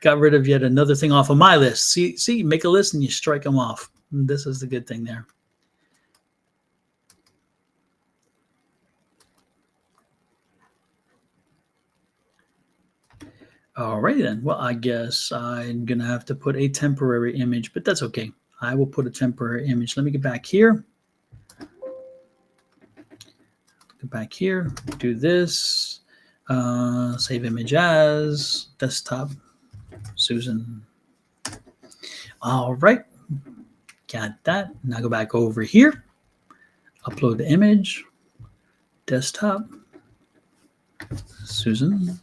Got rid of yet another thing off of my list. See, make a list and you strike them off. This is the good thing there. All right, then. Well, I guess I'm going to have to put a temporary image, but that's okay. I will put a temporary image. Let me get back here. Go back here, do this, save image as desktop, Susan. All right, got that. Now go back over here, upload the image, desktop, Susan.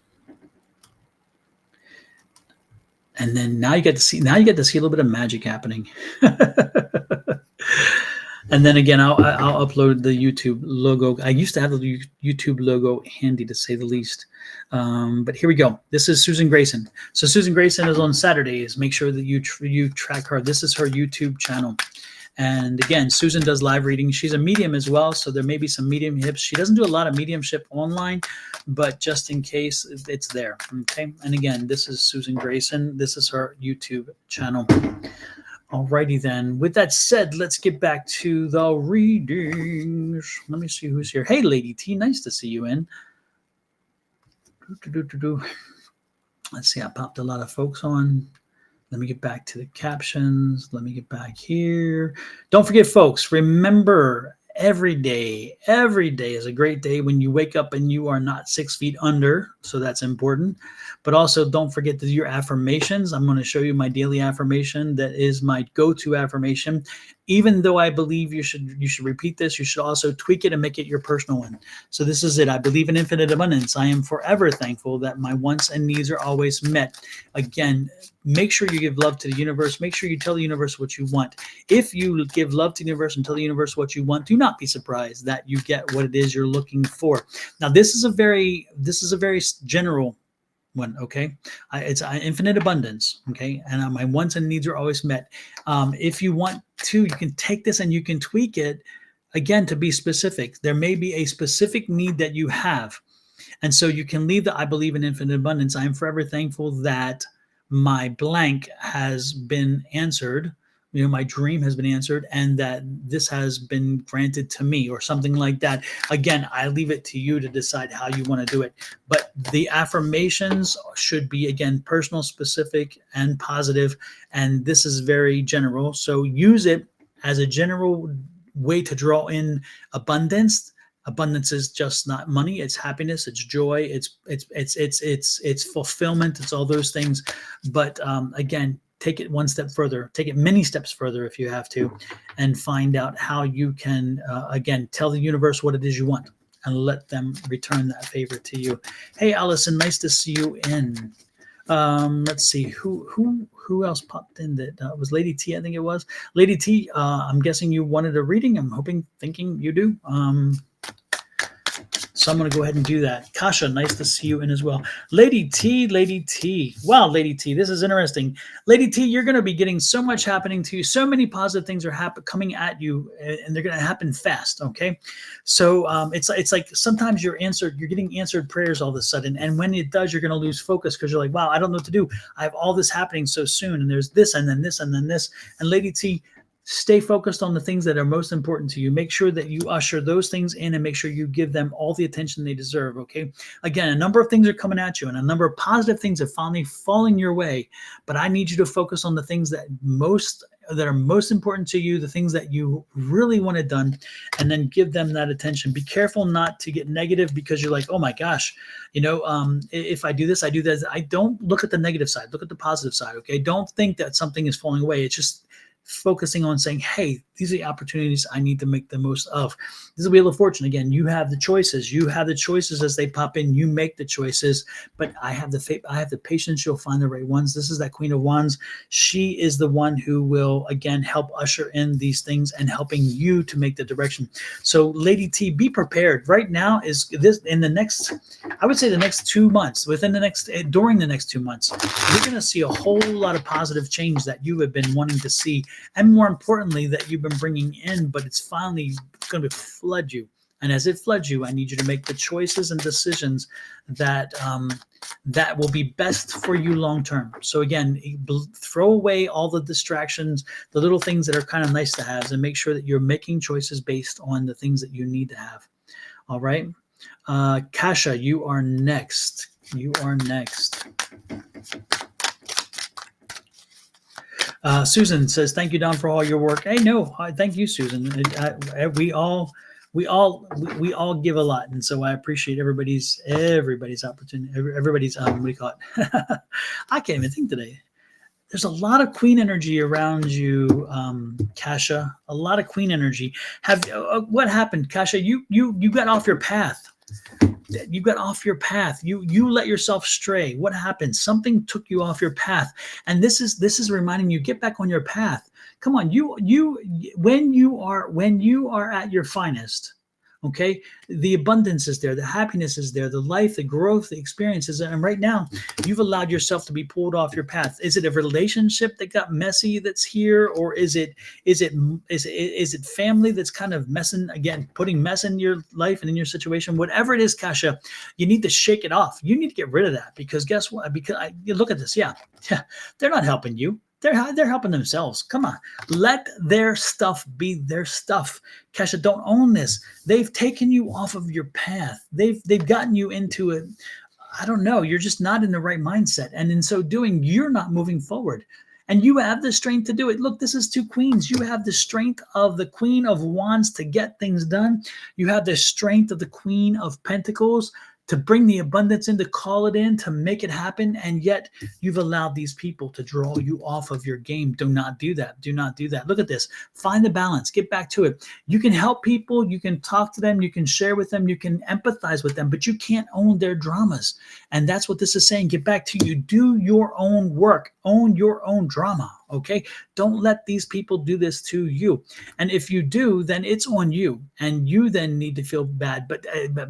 And then now you get to see a little bit of magic happening. And then again, I'll upload the YouTube logo. I used to have the YouTube logo handy, to say the least. But here we go. This is Susan Grayson. So Susan Grayson is on Saturdays. Make sure that you track her. This is her YouTube channel. And again, Susan does live reading. She's a medium as well, so there may be some medium hips. She doesn't do a lot of mediumship online, but just in case, it's there. Okay. And again, this is Susan Grayson. This is her YouTube channel. Alrighty then. With that said, let's get back to the readings. Let me see who's here. Hey, Lady T, nice to see you in. Let's see, I popped a lot of folks on. Let me get back to the captions. Let me get back here. Don't forget, folks, remember, every day is a great day when you wake up and you are not 6 feet under. So that's important. But also don't forget to do your affirmations. I'm going to show you my daily affirmation. That is my go-to affirmation. Even though I believe you should repeat this, you should also tweak it and make it your personal one. So this is it. I believe in infinite abundance. I am forever thankful that my wants and needs are always met. Again, make sure you give love to the universe. Make sure you tell the universe what you want. If you give love to the universe and tell the universe what you want, do not be surprised that you get what it is you're looking for. Now, this is a very general one, okay? It's infinite abundance, okay? And my wants and needs are always met. If you want to, you can take this and you can tweak it, again, to be specific. There may be a specific need that you have. And so you can leave the I believe in infinite abundance. I am forever thankful that my blank has been answered. My dream has been answered, and that this has been granted to me, or something like that. Again, I leave it to you to decide how you want to do it. But the affirmations should be, again, personal, specific, and positive. And this is very general. So use it as a general way to draw in abundance. Abundance is just not money. It's happiness. It's joy. It's fulfillment. It's all those things. But again, take it one step further. Take it many steps further if you have to, and find out how you can again tell the universe what it is you want, and let them return that favor to you. Hey, Allison, nice to see you in. Let's see who else popped in. That was Lady T. I think it was Lady T. I'm guessing you wanted a reading. I'm thinking you do. So I'm going to go ahead and do that. Kasha, nice to see you in as well. Lady T. Wow, Lady T, this is interesting. Lady T, you're going to be getting so much happening to you. So many positive things are coming at you, and they're going to happen fast, okay? So it's like sometimes you're getting answered prayers all of a sudden. And when it does, you're going to lose focus because you're like, wow, I don't know what to do. I have all this happening so soon. And there's this, and then this, and then this. And Lady T, Stay focused on the things that are most important to you. Make sure that you usher those things in and make sure you give them all the attention they deserve. Okay. Again, a number of things are coming at you and a number of positive things are finally falling your way. But I need you to focus on the things that are most important to you, the things that you really want it done, and then give them that attention. Be careful not to get negative because you're like, oh my gosh, if I do this, I do that. I don't look at the negative side, look at the positive side. Okay. Don't think that something is falling away. It's just focusing on saying, hey, these are the opportunities I need to make the most of. This is the Wheel of Fortune. Again, you have the choices. You have the choices as they pop in. You make the choices, but I have the faith. I have the patience. You'll find the right ones. This is that Queen of Wands. She is the one who will, again, help usher in these things and helping you to make the direction. So Lady T, be prepared. Right now is this in the next, I would say the next 2 months, during the next 2 months, you're going to see a whole lot of positive change that you have been wanting to see. And more importantly, that you've been bringing in, but it's finally going to flood you. And as it floods you, I need you to make the choices and decisions that that will be best for you long term. So again, throw away all the distractions, the little things that are kind of nice to have, and make sure that you're making choices based on the things that you need to have. All right. Kasha, you are next. You are next. Susan says, "Thank you, Don, for all your work." Hey, no, thank you, Susan. We all give a lot, and so I appreciate everybody's opportunity. Everybody's what do you call it? I can't even think today. There's a lot of queen energy around you, Kasha. A lot of queen energy. What happened, Kasha? You got off your path. You got off your path. You let yourself stray. What happened? Something took you off your path, and this is reminding you, get back on your path. Come on, when you are at your finest, okay, the abundance is there, the happiness is there, the life, the growth, the experiences, and right now you've allowed yourself to be pulled off your path. Is it a relationship that got messy that's here, or is it family that's kind of putting mess in your life and in your situation? Whatever it is, Kasha, you need to shake it off. You need to get rid of that, because guess what? You look at this, yeah, they're not helping you. They're helping themselves. Come on, let their stuff be their stuff. Kasha, don't own this. They've taken you off of your path. They've gotten you into it. I don't know. You're just not in the right mindset, and in so doing, you're not moving forward. And you have the strength to do it. Look, this is two queens. You have the strength of the Queen of Wands to get things done. You have the strength of the Queen of Pentacles to bring the abundance in, to call it in, to make it happen. And yet you've allowed these people to draw you off of your game. Do not do that. Do not do that. Look at this. Find the balance. Get back to it. You can help people. You can talk to them. You can share with them. You can empathize with them, but you can't own their dramas. And that's what this is saying. Get back to you. Do your own work. Own your own drama. Okay. Don't let these people do this to you. And if you do, then it's on you. And you then need to feel bad, but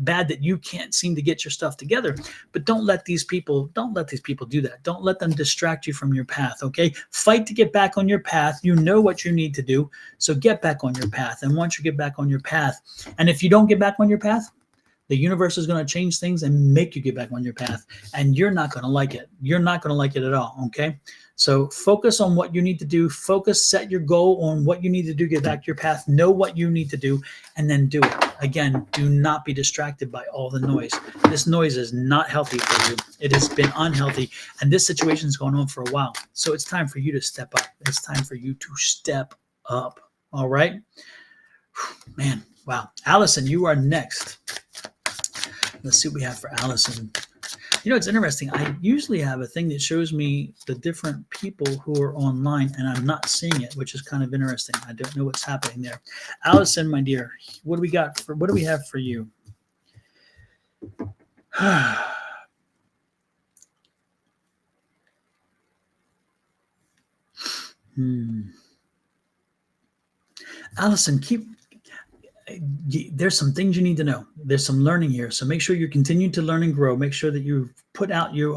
bad that you can't seem to get your stuff together. But don't let these people do that. Don't let them distract you from your path. Okay. Fight to get back on your path. You know what you need to do. So get back on your path. And once you get back on your path, and if you don't get back on your path, the universe is going to change things and make you get back on your path. And you're not going to like it. You're not going to like it at all. Okay. So focus on what you need to do. Set your goal on what you need to do, get back to your path, know what you need to do, and then do it. Again, do not be distracted by all the noise. This noise is not healthy for you. It has been unhealthy. And this situation is going on for a while. So it's time for you to step up. It's time for you to step up. All right. Man, wow. Allison, you are next. Let's see what we have for Allison. You know, it's interesting. I usually have a thing that shows me the different people who are online, and I'm not seeing it, which is kind of interesting. I don't know what's happening there. Allison, my dear, what do we have for you? Allison, there's some things you need to know. There's some learning here. So make sure you continue to learn and grow. Make sure that you put out your,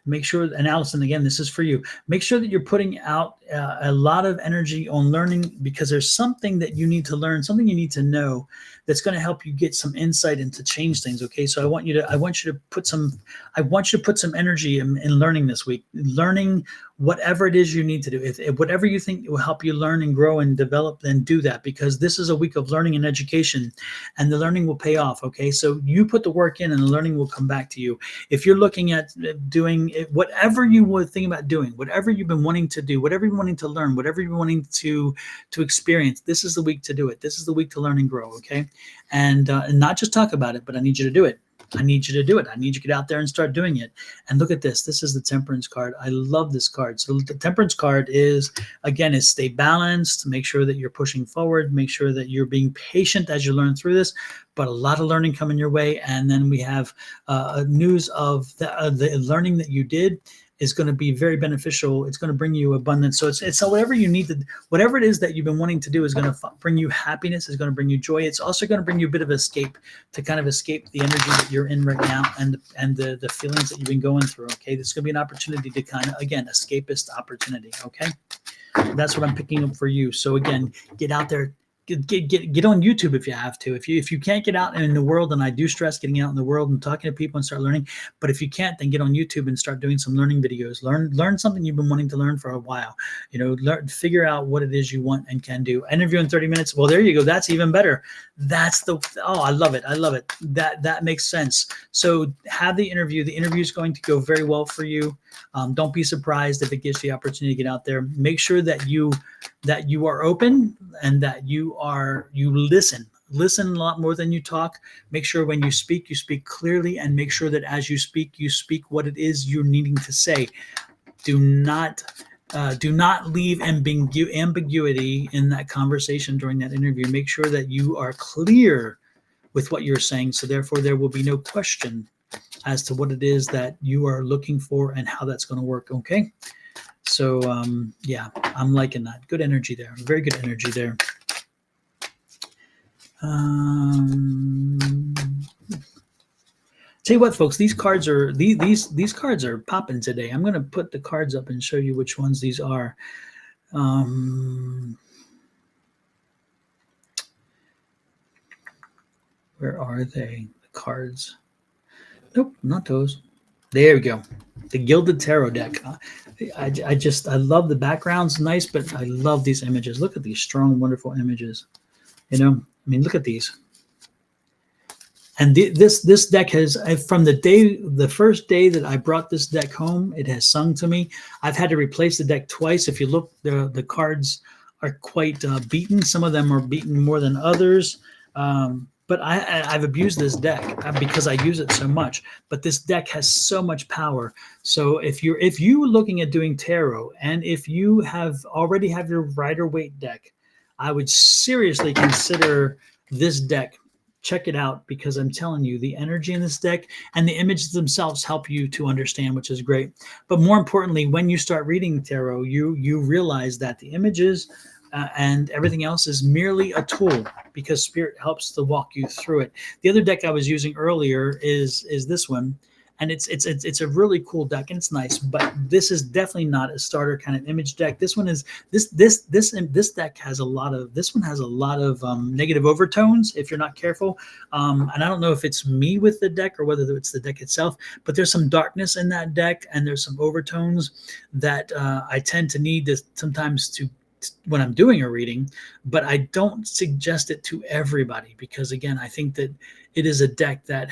make sure, and Allison, again, this is for you. Make sure that you're putting out a lot of energy on learning, because there's something that you need to learn, something you need to know that's going to help you get some insight and to change things. Okay. So I want you to put some energy in learning this week, learning whatever it is you need to do. If whatever you think will help you learn and grow and develop, then do that, because this is a week of learning and education, and the learning will pay off. Okay. So you put the work in and the learning will come back to you. If you're looking at doing whatever you would think about doing, whatever you've been wanting to do, whatever you're wanting to learn, whatever you're wanting to experience, this is the week to do it. This is the week to learn and grow. Okay. And not just talk about it, but I need you to do it. I need you to do it. I need you to get out there and start doing it. And look at this. This is the Temperance card. I love this card. So the Temperance card is stay balanced, make sure that you're pushing forward, make sure that you're being patient as you learn through this, but a lot of learning coming your way. And then we have news of the learning that you did is going to be very beneficial. It's going to bring you abundance. So it's whatever you need to, whatever it is that you've been wanting to do is going to bring you happiness, is going to bring you joy. It's also going to bring you a bit of escape, to kind of escape the energy that you're in right now and the feelings that you've been going through. Okay. This is going to be an opportunity to kind of, again, escapist opportunity. Okay. That's what I'm picking up for you. So again, get out there. Get on YouTube if you have to. If you can't get out in the world, and I do stress getting out in the world and talking to people and start learning, but if you can't, then get on YouTube and start doing some learning videos. Learn something you've been wanting to learn for a while. Figure out what it is you want and can do. Interview in 30 minutes. Well, there you go. That's even better. I love it. I love it. That makes sense. So have the interview. The interview is going to go very well for you. Don't be surprised if it gives you the opportunity to get out there. Make sure that you are open and that you listen a lot more than you talk. Make sure when you speak clearly, and make sure that as you speak what it is you're needing to say. Do not leave ambiguity in that conversation during that interview. Make sure that you are clear with what you're saying, so therefore there will be no question as to what it is that you are looking for and how that's going to work. Okay. So yeah, I'm liking that. Good energy there. Very good energy there. Tell you what, folks, these cards are these cards are popping today. I'm going to put the cards up and show you which ones these are. Where are they? The cards. Nope, not those. There we go. The Gilded Tarot deck. I love the background's nice, but I love these images. Look at these strong, wonderful images. Look at these. And this deck has, from the first day that I brought this deck home, it has sung to me. I've had to replace the deck twice. If you look, the cards are quite beaten. Some of them are beaten more than others. But I've abused this deck because I use it so much. But this deck has so much power. So if you're looking at doing tarot, and if you already have your Rider-Waite deck, I would seriously consider this deck. Check it out, because I'm telling you, the energy in this deck and the images themselves help you to understand, which is great. But more importantly, when you start reading tarot, you realize that the images and everything else is merely a tool, because Spirit helps to walk you through it. The other deck I was using earlier is this one, and it's a really cool deck, and it's nice, but this is definitely not a starter kind of image deck. This one is this deck has a lot of negative overtones if you're not careful. And I don't know if it's me with the deck or whether it's the deck itself, but there's some darkness in that deck, and there's some overtones that I tend to need to sometimes to when I'm doing a reading, but I don't suggest it to everybody, because again, I think that it is a deck that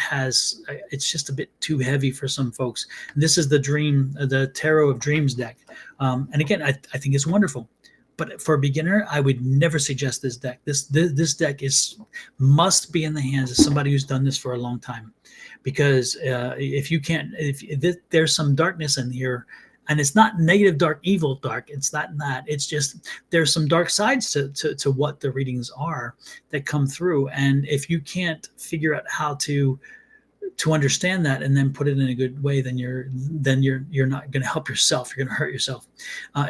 it's just a bit too heavy for some folks. And this is the Tarot of Dreams deck. And again, I think it's wonderful, but for a beginner, I would never suggest this deck. This deck must be in the hands of somebody who's done this for a long time, because if there's some darkness in here. And it's not negative, dark, evil, dark. It's not that. It's just there's some dark sides to what the readings are that come through. And if you can't figure out how to to understand that and then put it in a good way, then you're not going to help yourself. You're going to hurt yourself,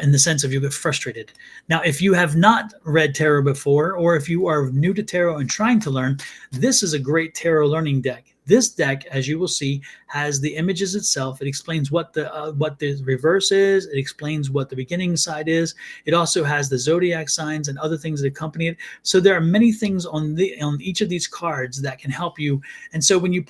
in the sense of you get frustrated. Now, if you have not read tarot before, or if you are new to tarot and trying to learn, this is a great tarot learning deck. This deck, as you will see, has the images itself. It explains what the reverse is. It explains what the beginning side is. It also has the zodiac signs and other things that accompany it. So there are many things on each of these cards that can help you. And so when you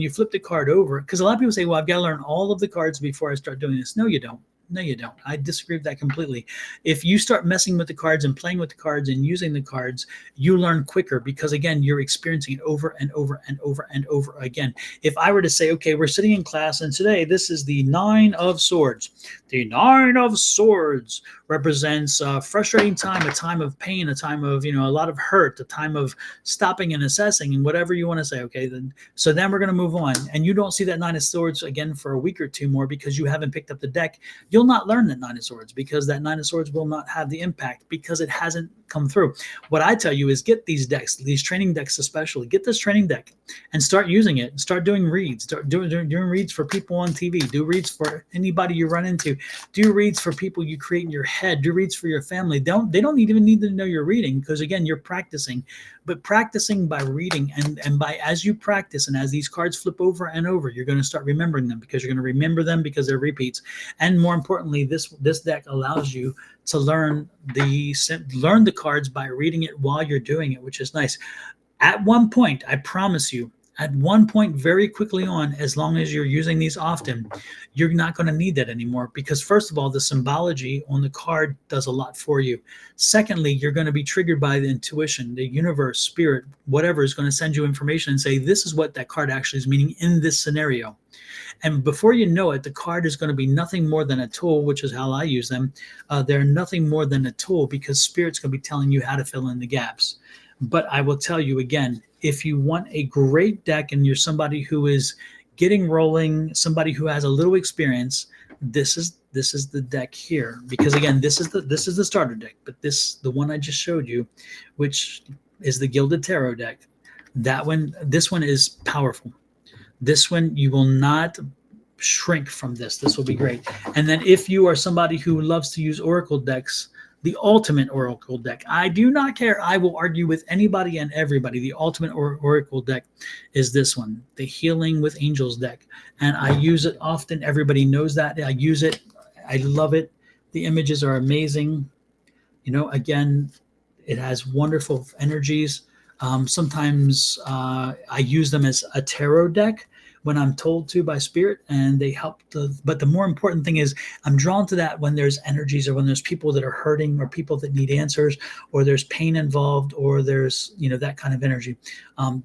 flip the card over, because a lot of people say, well, I've got to learn all of the cards before I start doing this. No, you don't. No, you don't. I disagree with that completely. If you start messing with the cards and playing with the cards and using the cards, you learn quicker, because again, you're experiencing it over and over and over and over again. If I were to say, okay, we're sitting in class and today this is the Nine of Swords. The Nine of Swords represents a frustrating time, a time of pain, a time of, a lot of hurt, a time of stopping and assessing and whatever you want to say. Okay, then we're going to move on. And you don't see that Nine of Swords again for a week or two more because you haven't picked up the deck. You'll not learn that Nine of Swords, because that Nine of Swords will not have the impact because it hasn't come through. What I tell you is get these decks, these training decks especially. Get this training deck and start using it. Start doing reads. Start doing reads for people on TV. Do reads for anybody you run into. Do reads for people you create in your head. Do reads for your family. They don't even need to know you're reading, because again, you're practicing. But practicing by reading, and by as you practice and as these cards flip over and over, you're going to start remembering them, because you're going to remember them because they're repeats. And more importantly, this deck allows you to learn the cards by reading it while you're doing it, which is nice. At one point, I promise you, at one point very quickly on, as long as you're using these often, you're not going to need that anymore, because first of all, the symbology on the card does a lot for you. Secondly, you're going to be triggered by the intuition, the universe, spirit, whatever is going to send you information and say, this is what that card actually is meaning in this scenario. And before you know it, the card is going to be nothing more than a tool, which is how I use them. They're nothing more than a tool, because Spirit's going to be telling you how to fill in the gaps. But I will tell you again, if you want a great deck and you're somebody who is getting rolling, somebody who has a little experience, this is the deck here. Because again, this is the starter deck, but the one I just showed you, which is the Gilded Tarot deck, this one is powerful. This one, you will not shrink from this. This will be great. And then if you are somebody who loves to use oracle decks, the ultimate oracle deck, I do not care. I will argue with anybody and everybody. The ultimate oracle deck is this one, the Healing with Angels deck. And I use it often. Everybody knows that. I use it. I love it. The images are amazing. Again, it has wonderful energies. Sometimes I use them as a tarot deck when I'm told to by Spirit, and they help. But the more important thing is I'm drawn to that when there's energies, or when there's people that are hurting, or people that need answers, or there's pain involved, or there's that kind of energy.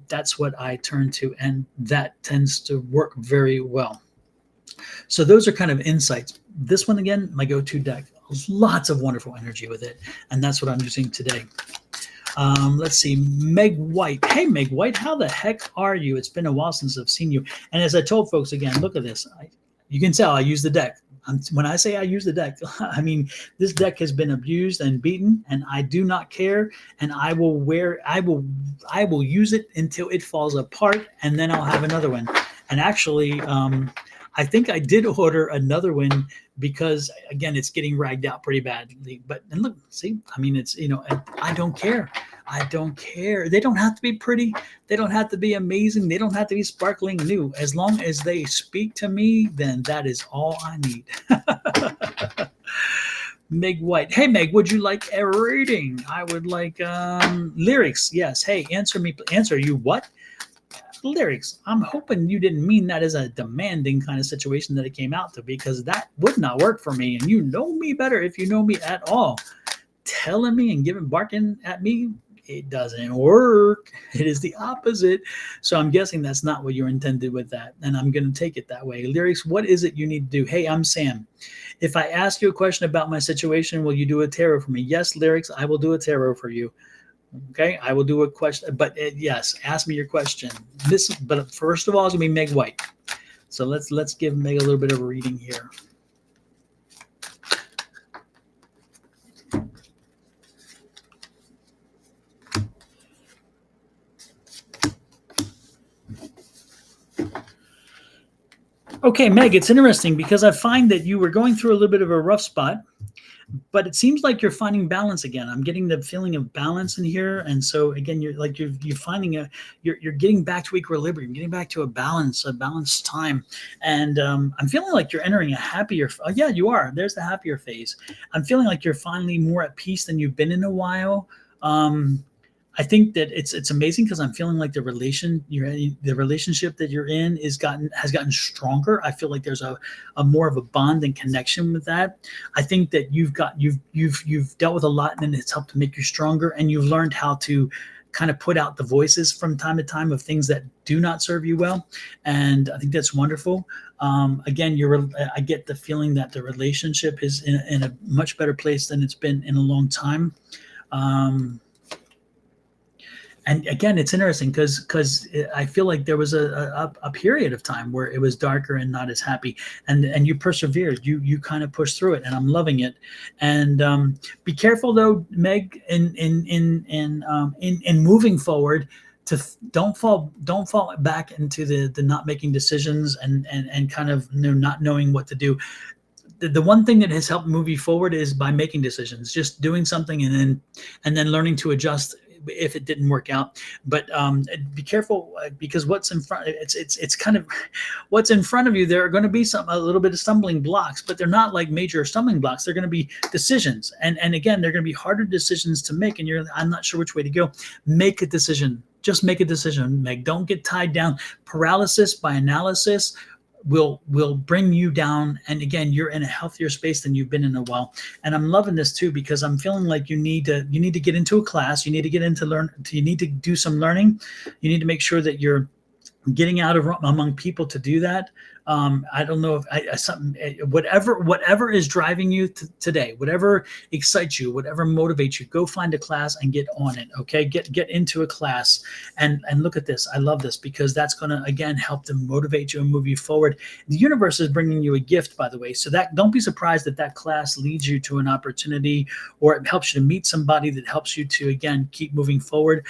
That's what I turn to, and that tends to work very well. So those are kind of insights. This one, again, my go-to deck. Lots of wonderful energy with it, and that's what I'm using today. Let's see, Meg White. Hey, Meg White, how the heck are you? It's been a while since I've seen you. And as I told folks, again, look at this. You can tell I use the deck. When I say I use the deck, I mean this deck has been abused and beaten, and I do not care. And I will use it until it falls apart, and then I'll have another one. And actually, I think I did order another one, because again, it's getting ragged out pretty badly. And look, see, I mean, it's, I don't care. I don't care. They don't have to be pretty. They don't have to be amazing. They don't have to be sparkling new. As long as they speak to me, then that is all I need. Meg White. Hey, Meg, would you like a reading? I would like lyrics. Yes. Hey, answer you what? Lyrics. I'm hoping you didn't mean that as a demanding kind of situation that it came out to, because that would not work for me. And you know me better if you know me at all. Telling me and barking at me, it doesn't work. It is the opposite. So I'm guessing that's not what you intended with that. And I'm going to take it that way. Lyrics, what is it you need to do? Hey, I'm Sam. If I ask you a question about my situation, will you do a tarot for me? Yes, Lyrics, I will do a tarot for you. Okay, I will do a question, but yes, ask me your question. But first of all, it's gonna be Meg White. So let's give Meg a little bit of a reading here. Okay, Meg, it's interesting because I find that you were going through a little bit of a rough spot, but it seems like you're finding balance again. I'm getting the feeling of balance in here, and so again, you're finding you're getting back to equilibrium, getting back to a balanced time, and I'm feeling like you're entering a happier. Oh, yeah, you are. There's the happier phase. I'm feeling like you're finally more at peace than you've been in a while. Um, I think that it's amazing because I'm feeling like the relationship that you're in has gotten stronger. I feel like there's a more of a bond and connection with that. I think that you've dealt with a lot and it's helped to make you stronger, and you've learned how to kind of put out the voices from time to time of things that do not serve you well, and I think that's wonderful. Again, I get the feeling that the relationship is in a much better place than it's been in a long time. Um, and again, it's interesting because I feel like there was a period of time where it was darker and not as happy, and you persevered. You kind of pushed through it, and I'm loving it. And be careful though, Meg, in moving forward. Don't fall back into the not making decisions and kind of not knowing what to do. The one thing that has helped move you forward is by making decisions, just doing something and then learning to adjust if it didn't work out. But be careful because what's in front, it's kind of what's in front of you. There are going to be a little bit of stumbling blocks, but they're not like major stumbling blocks. They're going to be decisions, and again, they're going to be harder decisions to make. And I'm not sure which way to go. Make a decision. Just make a decision, Meg. Don't get tied down. Paralysis by analysis will bring you down, and again, you're in a healthier space than you've been in a while. And I'm loving this too because I'm feeling like you need to get into a class. You need to get into you need to do some learning. You need to make sure that you're getting out of among people to do that. I don't know if something, whatever is driving you today, whatever excites you, whatever motivates you, go find a class and get on it. Okay, get into a class and look at this. I love this because that's going to again help to motivate you and move you forward. The universe is bringing you a gift, by the way, so that don't be surprised that class leads you to an opportunity or it helps you to meet somebody that helps you to again keep moving forward.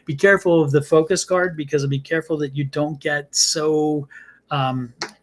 Be careful of the focus card because be careful that you don't get so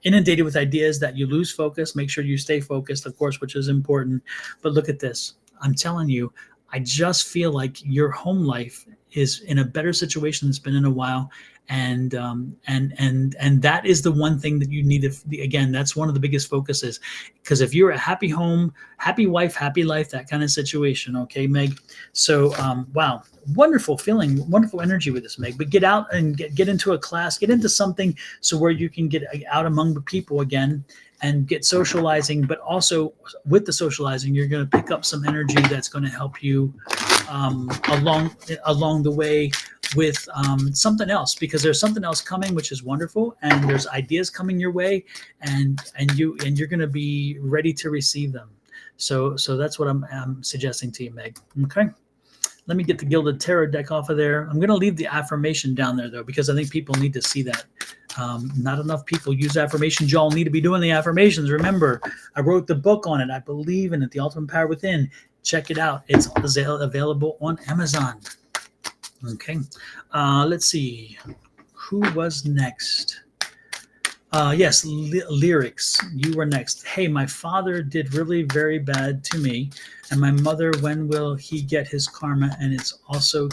inundated with ideas that you lose focus. Make sure you stay focused, of course, which is important. But look at this. I'm telling you, I just feel like your home life is in a better situation than it's been in a while. And that is the one thing that you need to, again, that's one of the biggest focuses, because if you're a happy home, happy wife, happy life, that kind of situation. Okay, Meg. So wow, wonderful feeling, wonderful energy with this, Meg. But get out and get into a class, get into something so where you can get out among the people again and get socializing. But also with the socializing, you're going to pick up some energy that's going to help you along the way with something else, because there's something else coming, which is wonderful, and there's ideas coming your way, and you're going to be ready to receive them. So that's what I'm suggesting to you, Meg. Okay. Let me get the Gilded Tarot deck off of there. I'm going to leave the affirmation down there, though, because I think people need to see that. Not enough people use affirmations. Y'all need to be doing the affirmations. Remember, I wrote the book on it. I believe in it, The Ultimate Power Within. Check it out. It's available on Amazon. Okay. Let's see. Who was next? Yes, Lyrics. You were next. Hey, my father did really very bad to me. And my mother, when will he get his karma? And it's also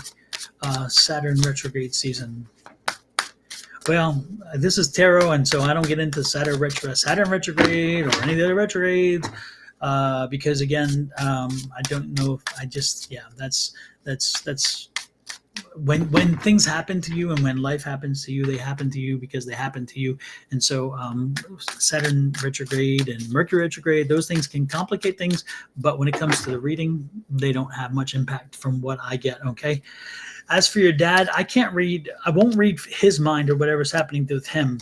Saturn retrograde season. Well, this is tarot, and so I don't get into Saturn retrograde or any of the other retrogrades because, again, I don't know. That's when things happen to you and when life happens to you, they happen to you because they happen to you. And so Saturn retrograde and Mercury retrograde, those things can complicate things. But when it comes to the reading, they don't have much impact from what I get. Okay. As for your dad, I won't read his mind or whatever's happening with him,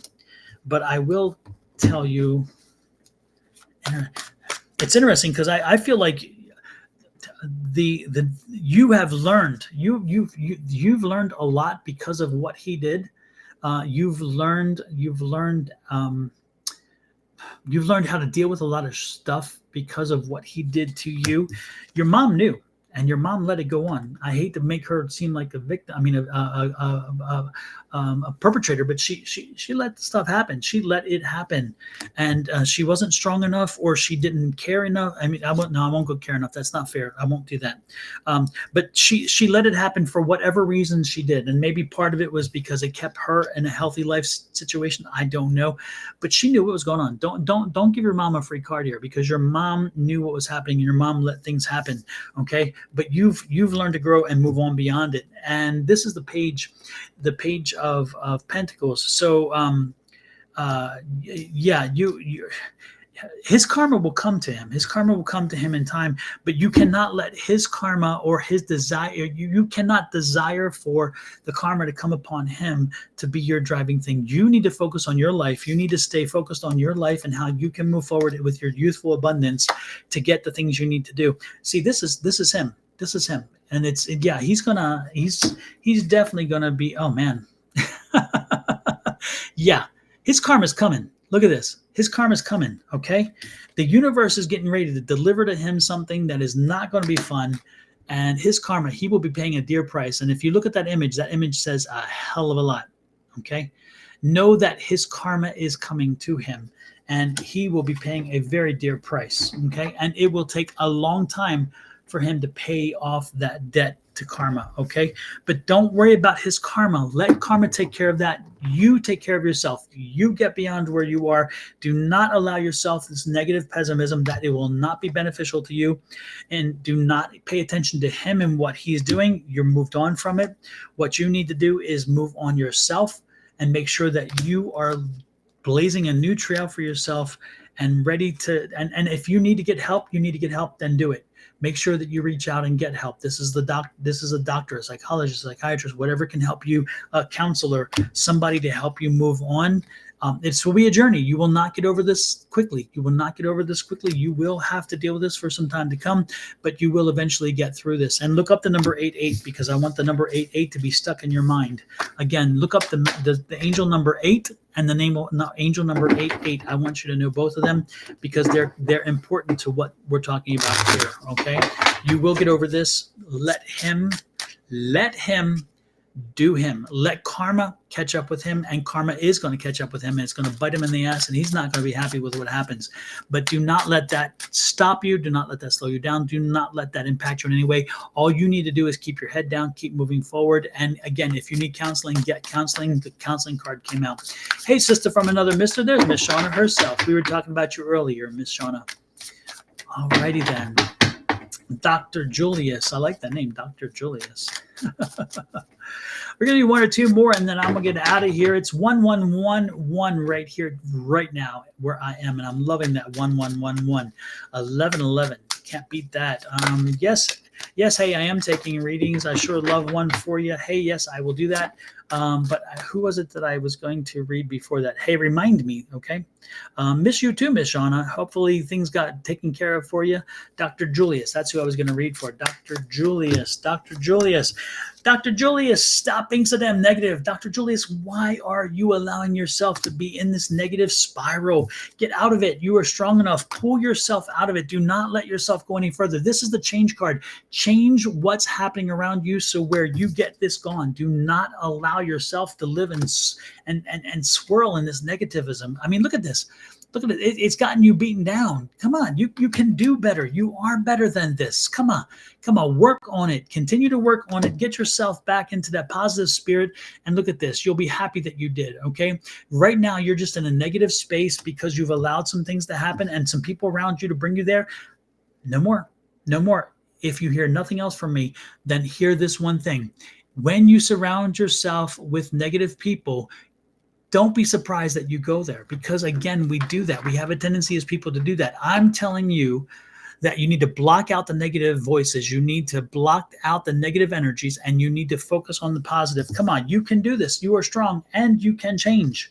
but I will tell you, it's interesting because I feel like you have learned you've learned a lot because of what he did. You've learned how to deal with a lot of stuff because of what he did to you. Your mom knew. and your mom let it go on. I hate to make her seem like a victim. I mean, a perpetrator, but she let the stuff happen. She let it happen, and she wasn't strong enough, or she didn't care enough. I mean, I won't go care enough. That's not fair. I won't do that. But she let it happen for whatever reason she did, and maybe part of it was because it kept her in a healthy life situation. I don't know, but she knew what was going on. Don't give your mom a free card here, because your mom knew what was happening, and your mom let things happen. Okay, but you've learned to grow and move on beyond it. And this is the page of Pentacles. So yeah, you his karma will come to him. His karma will come to him in time, but you cannot let his karma or his desire, you cannot desire for the karma to come upon him to be your driving thing. You need to focus on your life. You need to stay focused on your life and how you can move forward with your youthful abundance to get the things you need to do. See, this is him. This is him. And he's definitely gonna be, oh man. Yeah, his karma's coming. Look at this. His karma's coming, okay? The universe is getting ready to deliver to him something that is not going to be fun. And his karma, he will be paying a dear price. And if you look at that image says a hell of a lot, okay? Know that his karma is coming to him, and he will be paying a very dear price, okay? And it will take a long time for him to pay off that debt to karma, okay? But don't worry about his karma. Let karma take care of that. You take care of yourself. You get beyond where you are. Do not allow yourself this negative pessimism that it will not be beneficial to you, and do not pay attention to him and what he's doing. You're moved on from it. What you need to do is move on yourself and make sure that you are blazing a new trail for yourself and ready to, and if you need to get help, then do it. Make sure that you reach out and get help. This is a doctor, a psychologist, a psychiatrist, whatever can help you, a counselor, somebody to help you move on. It will be a journey. You will not get over this quickly. You will have to deal with this for some time to come, but you will eventually get through this. And look up the number 88, because I want the number 88 to be stuck in your mind. Again, look up the angel number 8 and the angel number 88. I want you to know both of them, because they're important to what we're talking about here. Okay, you will get over this. Let him do him. Let karma catch up with him, and karma is going to catch up with him, and it's going to bite him in the ass, and he's not going to be happy with what happens. But do not let that stop you. Do not let that slow you down. Do not let that impact you in any way. All you need to do is keep your head down, keep moving forward. And again, if you need counseling, get counseling. The counseling card came out. Hey, sister from another mister, there's Miss Shauna herself. We were talking about you earlier, Miss Shauna. All righty then. Dr. Julius. I like that name, Dr. Julius. We're going to do one or two more, and then I'm going to get out of here. It's 1111 right here, right now, where I am, and I'm loving that 1111. 1111. Can't beat that. Yes, hey, I am taking readings. I sure love one for you. Hey, yes, I will do that. But who was it that I was going to read before that? Hey, remind me, okay? Miss you too, Miss Shauna. Hopefully things got taken care of for you. Dr. Julius, that's who I was going to read for. Dr. Julius. Dr. Julius, stop being so damn negative. Dr. Julius, why are you allowing yourself to be in this negative spiral? Get out of it. You are strong enough. Pull yourself out of it. Do not let yourself go any further. This is the change card. Change what's happening around you so where you get this gone. Do not allow yourself to live and swirl in this negativism. I mean, look at this. Look at it. It's gotten you beaten down. Come on. You can do better. You are better than this. Come on. Work on it. Continue to work on it. Get yourself back into that positive spirit. And look at this. You'll be happy that you did. Okay. Right now, you're just in a negative space because you've allowed some things to happen and some people around you to bring you there. No more. No more. If you hear nothing else from me, then hear this one thing. When you surround yourself with negative people, don't be surprised that you go there, because again, we do that. We have a tendency as people to do that. I'm telling you that you need to block out the negative voices. You need to block out the negative energies, and you need to focus on the positive. Come on, you can do this. You are strong and you can change.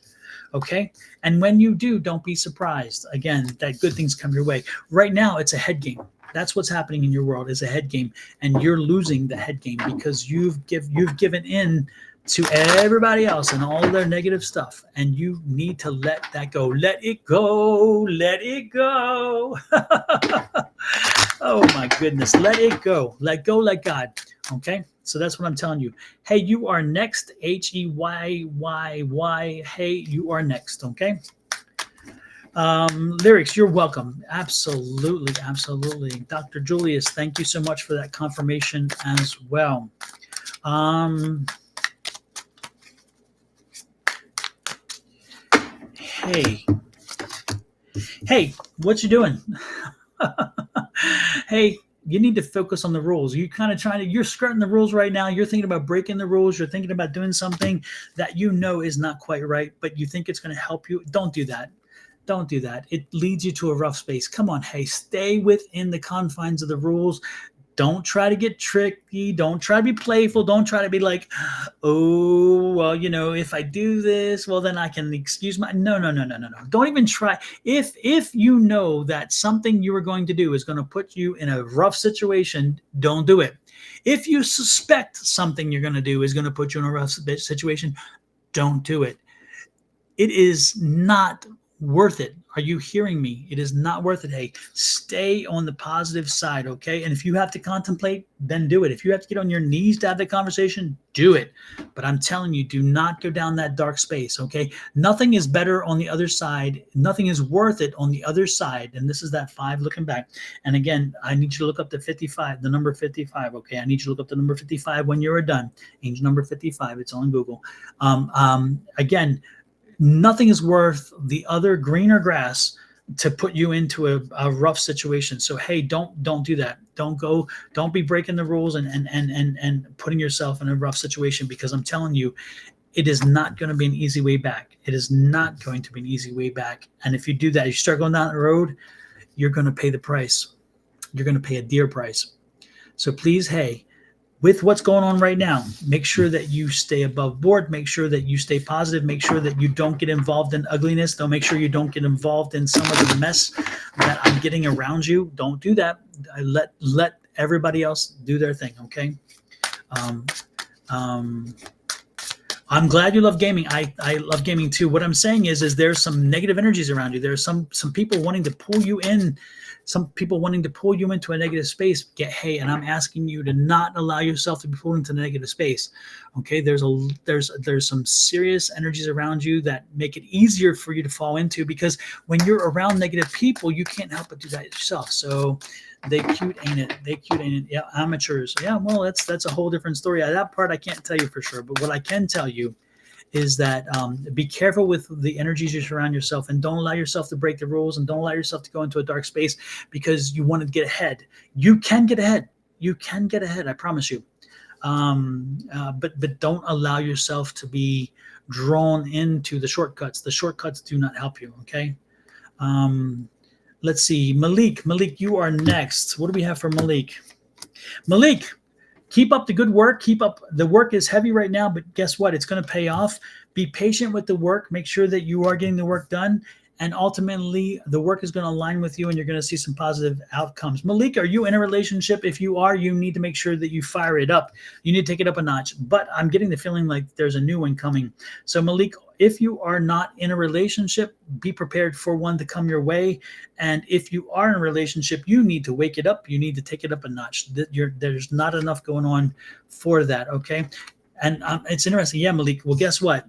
Okay. And when you do, don't be surprised again that good things come your way. Right now, it's a head game. That's what's happening in your world, is a head game, and you're losing the head game because you've given in to everybody else and all their negative stuff, and you need to let that go. Let it go. Let it go. Oh my goodness. Let it go. Let go, let God. Okay. So that's what I'm telling you. Hey, you are next. Heyy. Hey, you are next. Okay. Lyrics, you're welcome. Absolutely. Absolutely. Dr. Julius, thank you so much for that confirmation as well. Hey. Hey, what you doing? Hey, you need to focus on the rules. You kind of you're skirting the rules right now. You're thinking about breaking the rules. You're thinking about doing something that you know is not quite right, but you think it's going to help you. Don't do that. Don't do that. It leads you to a rough space. Come on, hey, stay within the confines of the rules. Don't try to get tricky. Don't try to be playful. Don't try to be like, oh, well, if I do this, well, then I can excuse my. No, no, no, no, no, no. Don't even try. If you know that something you are going to do is going to put you in a rough situation, don't do it. If you suspect something you're going to do is going to put you in a rough situation, don't do it. It is not worth it. Are you hearing me? It is not worth it. Hey, stay on the positive side, okay? And if you have to contemplate, then do it. If you have to get on your knees to have the conversation, do it. But I'm telling you, do not go down that dark space, okay? Nothing is better on the other side. Nothing is worth it on the other side. And this is that 5 looking back. And again, I need you to look up the 55, the number 55, okay? I need you to look up the number 55 when you're done. Angel number 55, it's on Google. Again, nothing is worth the other greener grass to put you into a rough situation. So hey, don't do that. Don't be breaking the rules and putting yourself in a rough situation, because I'm telling you, it is not going to be an easy way back. It is not going to be an easy way back. And if you do that, you start going down the road, you're going to pay the price. You're going to pay a dear price. So please, hey, with what's going on right now, make sure that you stay above board. Make sure that you stay positive. Make sure that you don't get involved in ugliness. Don't make sure you don't get involved in some of the mess that I'm getting around you. Don't do that. Let everybody else do their thing. Okay. I'm glad you love gaming. I love gaming too. What I'm saying is there's some negative energies around you. There's some people wanting to pull you in. Some people wanting to pull you into a negative space. Hey, and I'm asking you to not allow yourself to be pulled into a negative space. Okay, there's some serious energies around you that make it easier for you to fall into, because when you're around negative people, you can't help but do that yourself. So they cute, ain't it? They cute, ain't it? Yeah, amateurs. Yeah, well, that's a whole different story. That part I can't tell you for sure, but what I can tell you is that be careful with the energies you surround yourself, and don't allow yourself to break the rules, and don't allow yourself to go into a dark space because you want to get ahead. You can get ahead. You can get ahead. I promise you. But don't allow yourself to be drawn into the shortcuts. The shortcuts do not help you. Okay. Let's see. Malik, you are next. What do we have for Malik? Malik, keep up the good work. Keep up. The work is heavy right now, but guess what? It's going to pay off. Be patient with the work. Make sure that you are getting the work done. And ultimately, the work is going to align with you, and you're going to see some positive outcomes. Malik, are you in a relationship? If you are, you need to make sure that you fire it up. You need to take it up a notch. But I'm getting the feeling like there's a new one coming. So Malik, if you are not in a relationship, be prepared for one to come your way. And if you are in a relationship, you need to wake it up. You need to take it up a notch. There's not enough going on for that, okay? And it's interesting. Yeah, Malik. Well, guess what?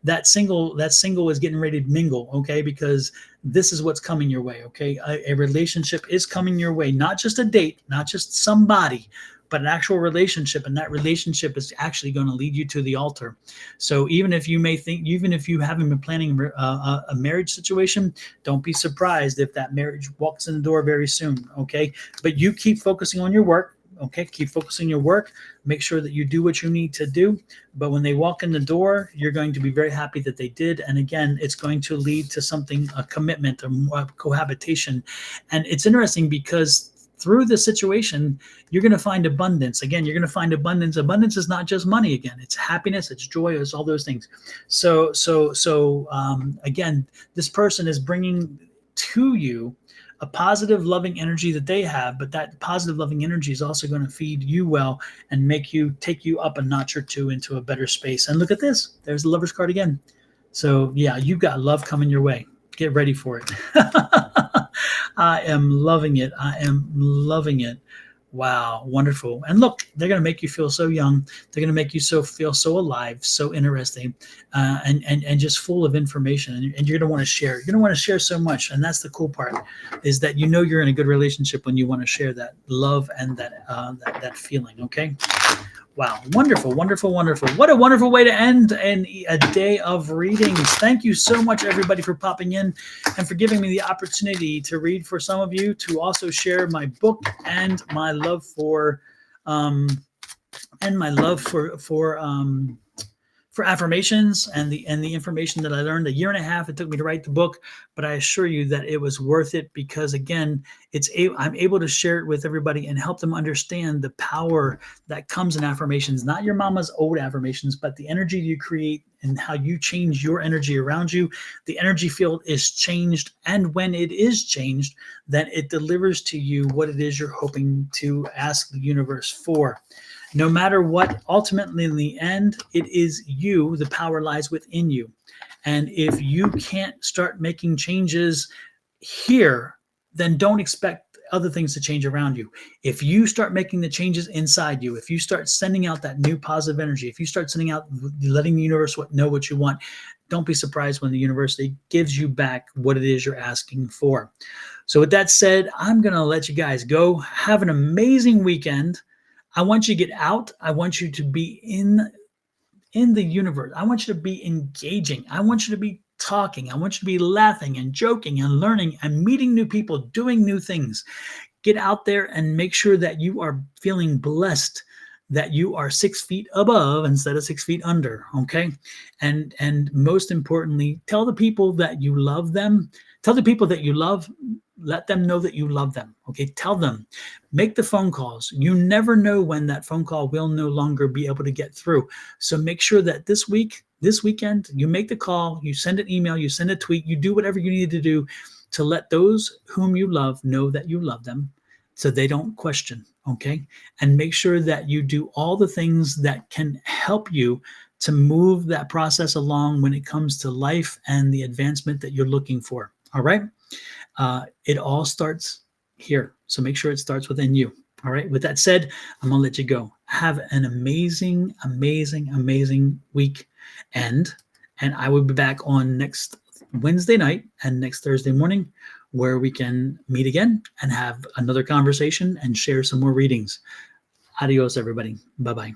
That single is getting ready to mingle, okay? Because this is what's coming your way, okay? A relationship is coming your way. Not just a date, not just somebody, but an actual relationship. And that relationship is actually going to lead you to the altar. So even if you haven't been planning a marriage situation, don't be surprised if that marriage walks in the door very soon, okay? But you keep focusing on your work. Okay, keep focusing on your work. Make sure that you do what you need to do. But when they walk in the door, you're going to be very happy that they did. And again, it's going to lead to something, a commitment, a cohabitation. And it's interesting because through the situation, you're going to find abundance. Again, you're going to find abundance. Abundance is not just money. Again, it's happiness, it's joy, it's all those things. So again, this person is bringing to you a positive, loving energy that they have, but that positive, loving energy is also going to feed you well and take you up a notch or two into a better space. And look at this. There's the Lover's card again. So yeah, you've got love coming your way. Get ready for it. I am loving it. I am loving it. Wow, wonderful. And look, they're going to make you feel so young. They're going to make you feel so alive, so interesting, and just full of information. And you're going to want to share. You're going to want to share so much. And that's the cool part, is that you know you're in a good relationship when you want to share that love and that feeling. Okay. Wow. Wonderful, wonderful, wonderful. What a wonderful way to end a day of readings. Thank you so much, everybody, for popping in and for giving me the opportunity to read for some of you, to also share my book and my love for for affirmations and the information that I learned. A year and a half it took me to write the book, but I assure you that it was worth it, because again, I'm able to share it with everybody and help them understand the power that comes in affirmations, not your mama's old affirmations, but the energy you create and how you change your energy around you. The energy field is changed, and when it is changed, then it delivers to you what it is you're hoping to ask the universe for. No matter what, ultimately in the end, it is you. The power lies within you. And if you can't start making changes here, then don't expect other things to change around you. If you start making the changes inside you, if you start sending out that new positive energy, if you start sending out, letting the universe know what you want, don't be surprised when the universe gives you back what it is you're asking for. So with that said, I'm going to let you guys go. Have an amazing weekend. I want you to get out. I want you to be in the universe. I want you to be engaging. I want you to be talking. I want you to be laughing and joking and learning and meeting new people, doing new things. Get out there and make sure that you are feeling blessed, that you are 6 feet above instead of 6 feet under. Okay. And most importantly, tell the people that you love them. Tell the people that you love, let them know that you love them. Okay. Tell them, make the phone calls. You never know when that phone call will no longer be able to get through. So make sure that this weekend, you make the call, you send an email, you send a tweet, you do whatever you need to do to let those whom you love know that you love them, so they don't question. Okay. And make sure that you do all the things that can help you to move that process along when it comes to life and the advancement that you're looking for. All right. It all starts here. So make sure it starts within you. All right. With that said, I'm going to let you go. Have an amazing, amazing, amazing week. And I will be back on next Wednesday night and next Thursday morning, where we can meet again and have another conversation and share some more readings. Adios, everybody. Bye-bye.